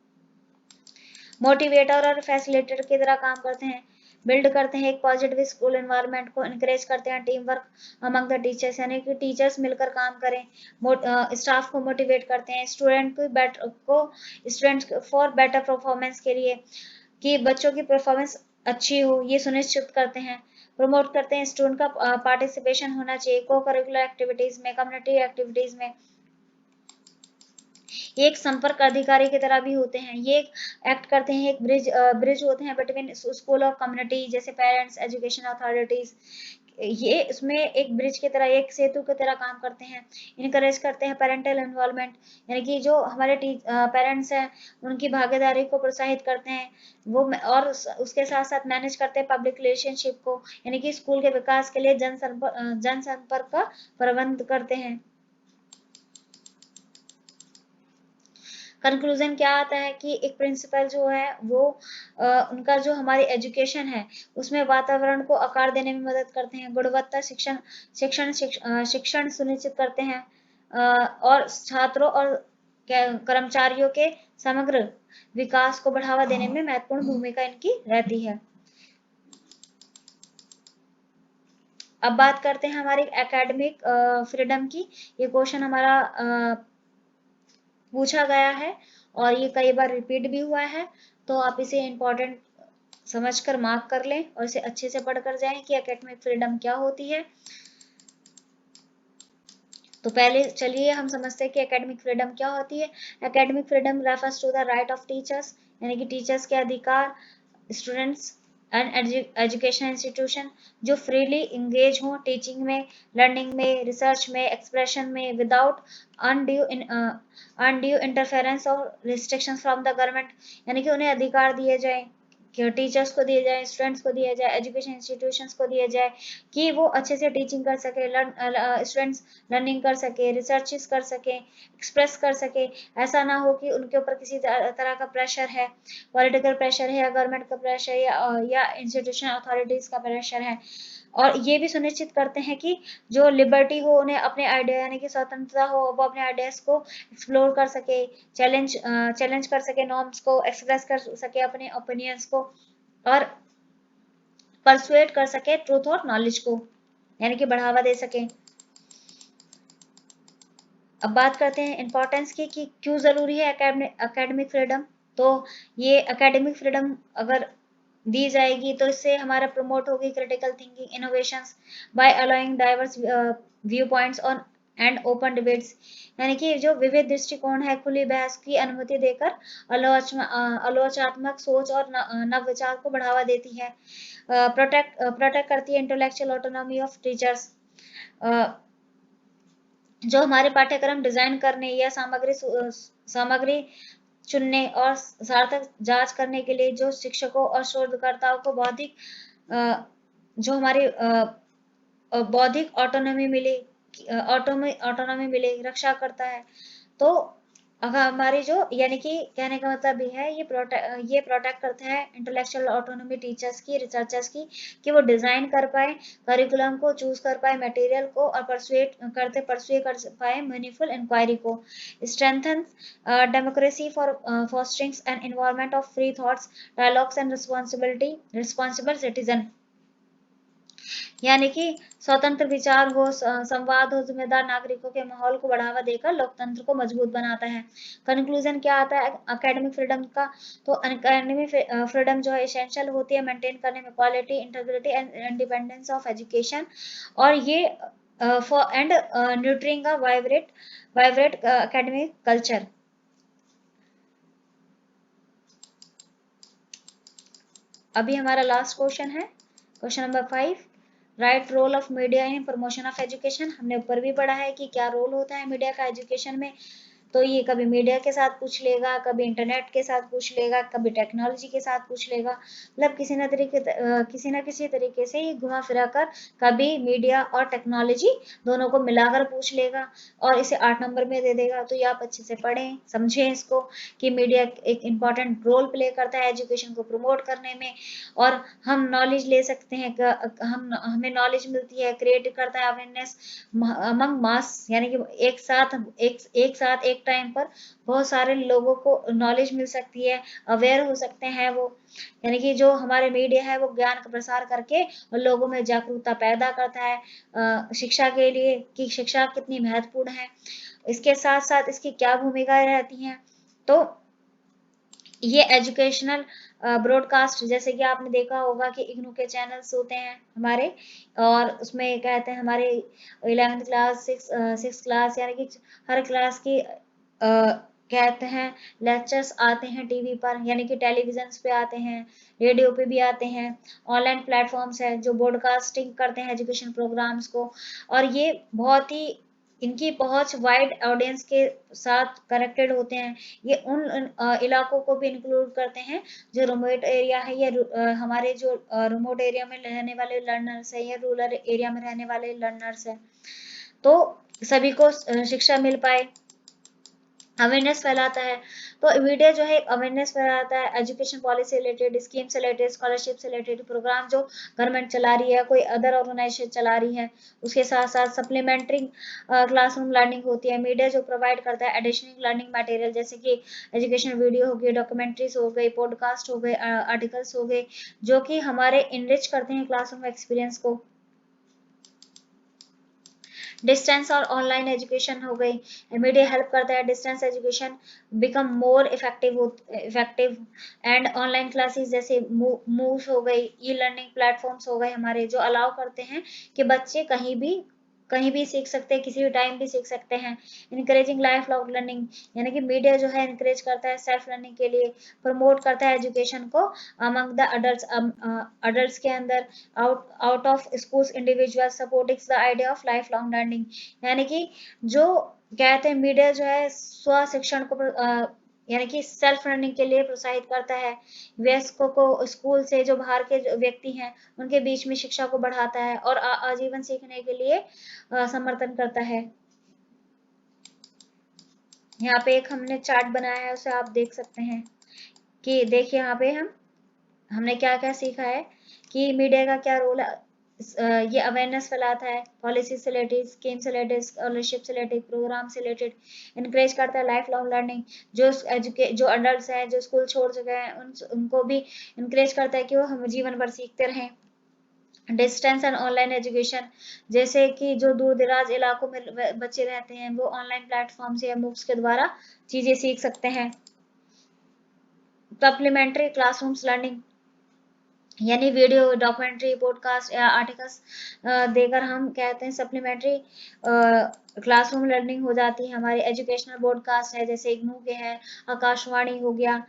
मोटिवेटर और फैसिलिटेटर की तरह काम करते हैं, बिल्ड करते हैं एक पॉजिटिव स्कूल एनवायरनमेंट को, इनकरेज करते हैं team work among the teachers, यानी कि टीचर्स मिलकर काम करें, स्टाफ को मोटिवेट करते हैं, स्टूडेंट फॉर बेटर परफॉर्मेंस के लिए, कि बच्चों की परफॉर्मेंस अच्छी हो ये सुनिश्चित करते हैं, प्रमोट करते हैं स्टूडेंट का पार्टिसिपेशन होना चाहिए को करिकुलर एक्टिविटीज में, कम्युनिटी एक्टिविटीज में, ये एक संपर्क अधिकारी की तरह भी होते हैं, ये एक्ट करते हैं एक ब्रिज होते हैं बिटवीन स्कूल और कम्युनिटी, जैसे पेरेंट्स, एजुकेशन अथॉरिटीज, ये इसमें एक ब्रिज की तरह, एक सेतु की तरह काम करते हैं, इनकरेज करते हैं पेरेंटल इन्वॉल्वमेंट, यानी कि जो हमारे पेरेंट्स हैं उनकी भागीदारी को प्रोत्साहित करते हैं वो, और उसके साथ साथ मैनेज करते हैं पब्लिक रिलेशनशिप को, यानी कि स्कूल के विकास के लिए जनसंपर्क का प्रबंध करते हैं। कंक्लूजन क्या आता है कि एक प्रिंसिपल जो है वो उनका जो हमारी एजुकेशन है उसमें वातावरण को आकार देने में मदद करते हैं, गुणवत्ता शिक्षण सुनिश्चित करते हैं, और छात्रों और कर्मचारियों के समग्र विकास को बढ़ावा देने में महत्वपूर्ण भूमिका इनकी रहती है। अब बात करते हैं हमारी एकेडमिक फ्रीडम की। ये क्वेश्चन हमारा पूछा गया है और ये कई बार रिपीट भी हुआ है, तो आप इसे इम्पोर्टेंट समझकर मार्क कर लें और इसे अच्छे से पढ़कर जाएं कि एकेडमिक फ्रीडम क्या होती है। तो पहले चलिए हम समझते हैं कि एकेडमिक फ्रीडम क्या होती है। Academic freedom refers to the right of teachers, यानी कि टीचर्स के अधिकार, स्टूडेंट्स एंड एजुकेशन इंस्टीट्यूशन जो फ्रीली इंगेज हों टीचिंग में, लर्निंग में, रिसर्च में, एक्सप्रेशन में, विदाउट अनड्यू इंटरफेरेंस और रिस्ट्रिक्शंस फ्रॉम द गवर्नमेंट, यानी कि उन्हें अधिकार दिए जाए कि टीचर्स को दिए जाए, स्टूडेंट्स को दिया जाए, एजुकेशन इंस्टीट्यूशंस को दिया जाए कि वो अच्छे से टीचिंग कर सके, स्टूडेंट्स लर्निंग कर सके, रिसर्चेस कर सके, एक्सप्रेस कर सके। ऐसा ना हो कि उनके ऊपर किसी तरह का प्रेशर है, पॉलिटिकल प्रेशर है या गवर्नमेंट का प्रेशर या इंस्टीट्यूशन अथॉरिटीज का प्रेशर है। और ये भी सुनिश्चित करते हैं कि जो लिबर्टी हो, उन्हें अपने आइडिया यानी कि स्वतंत्रता हो, वो अपने आइडियाज को एक्सप्लोर कर सके, चैलेंज कर सके नॉर्म्स को, एक्सप्रेस कर सके अपने ओपिनियंस को, और परसुएट कर सके ट्रूथ और नॉलेज को, यानी कि बढ़ावा दे सके। अब बात करते हैं इम्पोर्टेंस की कि क्यों जरूरी है एकेडमिक फ्रीडम। तो ये एकेडमिक फ्रीडम अगर दी जाएगी तो इससे हमारा प्रमोट होगी critical thinking, innovations by allowing diverse view points on and open debates, यानी कि जो विविध दृष्टिकोण है खुली बहस की अनुमति देकर आलोचनात्मक सोच और नवविचार को बढ़ावा देती है, प्रोटेक्ट करती है इंटेलेक्चुअल ऑटोनॉमी ऑफ टीचर्स, जो हमारे पाठ्यक्रम डिजाइन करने या सामग्री चुनने और सार्थक जांच करने के लिए जो शिक्षकों और शोधकर्ताओं को जो हमारी बौद्धिक ऑटोनॉमी मिले रक्षा करता है। तो अगर हमारी जो यानी कि कहने का मतलब ये है ये प्रोटेक्ट करता है इंटेलेक्चुअल ऑटोनॉमी टीचर्स की, रिसर्चर्स की, कि वो डिजाइन कर पाए करिकुलम को, चूज कर पाए मटेरियल को, और परसुए कर पाए मीनिंगफुल इंक्वायरी को, strengthen democracy for fostering an environment of free thoughts, dialogues and responsible citizen, यानी कि स्वतंत्र विचार हो, संवाद हो, जिम्मेदार नागरिकों के माहौल को बढ़ावा देकर लोकतंत्र को मजबूत बनाता है। कंक्लूजन क्या आता है एकेडमिक फ्रीडम का। तो एकेडमिक फ्रीडम जो है एसेंशियल होती है मेंटेन करने में quality, integrity and independence of education, और ये for and nurturing a vibrate academic culture. अभी हमारा लास्ट क्वेश्चन है question number 5, write role of media in promotion of education. हमने ऊपर भी पढ़ा है कि क्या रोल होता है मीडिया का एजुकेशन में। तो ये कभी मीडिया के साथ पूछ लेगा, कभी इंटरनेट के साथ पूछ लेगा, कभी टेक्नोलॉजी के साथ पूछ लेगा, मतलब किसी न किसी तरीके से ये घुमा फिरा कर कभी मीडिया और टेक्नोलॉजी दोनों को मिलाकर पूछ लेगा और इसे 8 नंबर में दे देगा। तो ये आप अच्छे से पढ़ें, समझें इसको कि मीडिया एक इम्पॉर्टेंट रोल प्ले करता है एजुकेशन को प्रमोट करने में, और हम नॉलेज ले सकते हैं, हमें नॉलेज मिलती है, क्रिएट करता है अवेयरनेस अमंग मास, यानी कि एक साथ एक एक टाइम पर बहुत सारे लोगों को नॉलेज मिल सकती है, अवेयर हो सकते हैं वो। यानी कि जो हमारे मीडिया है वो ज्ञान का प्रसार करके और लोगों में जागरूकता पैदा करता है शिक्षा के लिए, कि शिक्षा कितनी महत्वपूर्ण है, इसके साथ साथ इसकी क्या भूमिकाएं रहती हैं। तो ये एजुकेशनल ब्रॉडकास्ट, जैसे कि आपने देखा होगा कि इग्नू के चैनल्स होते हैं हमारे, और उसमें कहते हैं हमारे 11th क्लास, सिक्स क्लास, यानी कि हर क्लास की कहते हैं लेक्चर्स आते हैं टीवी पर, यानी कि टेलीविजन पे आते हैं, रेडियो पे भी आते हैं, ऑनलाइन प्लेटफॉर्म्स है जो ब्रॉडकास्टिंग करते हैं एजुकेशन प्रोग्राम्स को। और ये बहुत ही इनकी पहुंच वाइड ऑडियंस के साथ कनेक्टेड होते हैं। ये उन इलाकों को भी इंक्लूड करते हैं जो रिमोट एरिया है, या हमारे जो रिमोट एरिया में रहने वाले लर्नर्स है, या रूरल एरिया में रहने वाले लर्नर्स है, तो सभी को शिक्षा मिल पाए, अवेयरनेस फैलाता है। तो मीडिया जो है अवेयरनेस फैलाता है, एजुकेशन पॉलिसी से रिलेटेड, स्कीम से रिलेटेड, स्कॉलरशिप से रिलेटेड प्रोग्राम जो गवर्नमेंट चला रही है, कोई अदर ऑर्गेनाइजेशन चला रही है, उसके साथ साथ सप्लीमेंट्री क्लासरूम लर्निंग होती है। मीडिया जो प्रोवाइड करता है एडिशनल लर्निंग मटेरियल, जैसे कि एजुकेशन वीडियो हो गई, डॉक्यूमेंट्रीज हो गई, पॉडकास्ट हो गए, आर्टिकल्स हो गए, जो कि हमारे इनरिच करते हैं क्लासरूम एक्सपीरियंस को। डिस्टेंस और ऑनलाइन एजुकेशन हो गई, मीडिया हेल्प करता है distance education become more effective and online classes, जैसे मूव हो गई, ई लर्निंग प्लेटफॉर्म्स हो गए हमारे, जो अलाउ करते हैं कि बच्चे कहीं भी सीख सकते हैं, किसी भी टाइम भी सीख सकते हैं। इनकरेजिंग लाइफ लॉन्ग लर्निंग, यानी कि मीडिया जो है इनकरेज करता है सेल्फ लर्निंग के लिए, प्रमोट करता है एजुकेशन को अमंग द अडल्ट के अंदर, out of schools individual supporting the idea of life long learning. यानी कि जो कहते हैं मीडिया जो है स्व शिक्षण को यानी कि सेल्फ लर्निंग के लिए प्रोत्साहित करता है, वयस्कों को स्कूल से जो बाहर के जो व्यक्ति हैं उनके बीच में शिक्षा को बढ़ाता है, और आजीवन सीखने के लिए समर्थन करता है। यहाँ पे एक हमने चार्ट बनाया है, उसे आप देख सकते हैं कि देखिए यहाँ पे हमने क्या क्या सीखा है कि मीडिया का क्या रोल है। ये अवेयरनेस फैलाता है, पॉलिसी से रिलेटेड, स्कीम से रिलेटेड, स्कॉलरशिप से रिलेटेड, प्रोग्राम से रिलेटेड, इनकरेज करता है लाइफ लॉन्ग लर्निंग, जो अडल्ट हैं जो स्कूल छोड़ चुके हैं उनको भी इनकरेज करता है कि वो हम जीवन भर सीखते रहें। डिस्टेंस एंड ऑनलाइन एजुकेशन, जैसे कि जो दूर दराज इलाकों में बच्चे रहते हैं वो ऑनलाइन प्लेटफॉर्म से या मूक्स के द्वारा चीजें सीख सकते हैं। सप्लीमेंट्री क्लासरूम्स लर्निंग, यानी वीडियो, डॉक्यूमेंट्री, पॉडकास्ट या आर्टिकल्स देकर हम कहते हैं सप्लीमेंट्री क्लासरूम लर्निंग हो जाती है हमारी। एजुकेशनल ब्रॉडकास्ट है जैसे इग्नू के हैं, आकाशवाणी हो गया,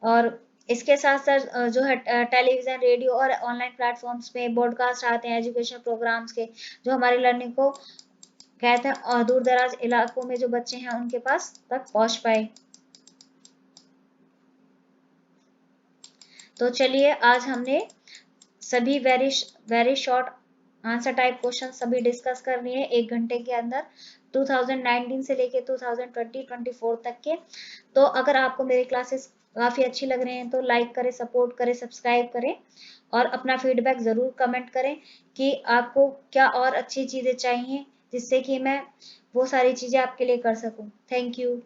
और इसके साथ साथ जो है टेलीविजन, रेडियो और ऑनलाइन प्लेटफॉर्म्स पे ब्रॉडकास्ट आते हैं एजुकेशन प्रोग्राम्स के, जो हमारी लर्निंग को कहते हैं और दूर दराज इलाकों में जो बच्चे हैं उनके पास तक पहुंच पाए। तो चलिए आज हमने सभी very short answer type question सभी डिस्कस करनी है 1 घंटे के अंदर, 2019 से लेके 2020-24 तक के। तो अगर आपको मेरे क्लासेस काफी अच्छी लग रहे हैं तो लाइक करें, सपोर्ट करें, सब्सक्राइब करें, और अपना फीडबैक जरूर कमेंट करें कि आपको क्या और अच्छी चीजें चाहिए, जिससे कि मैं वो सारी चीजें आपके लिए कर सकूं। Thank you.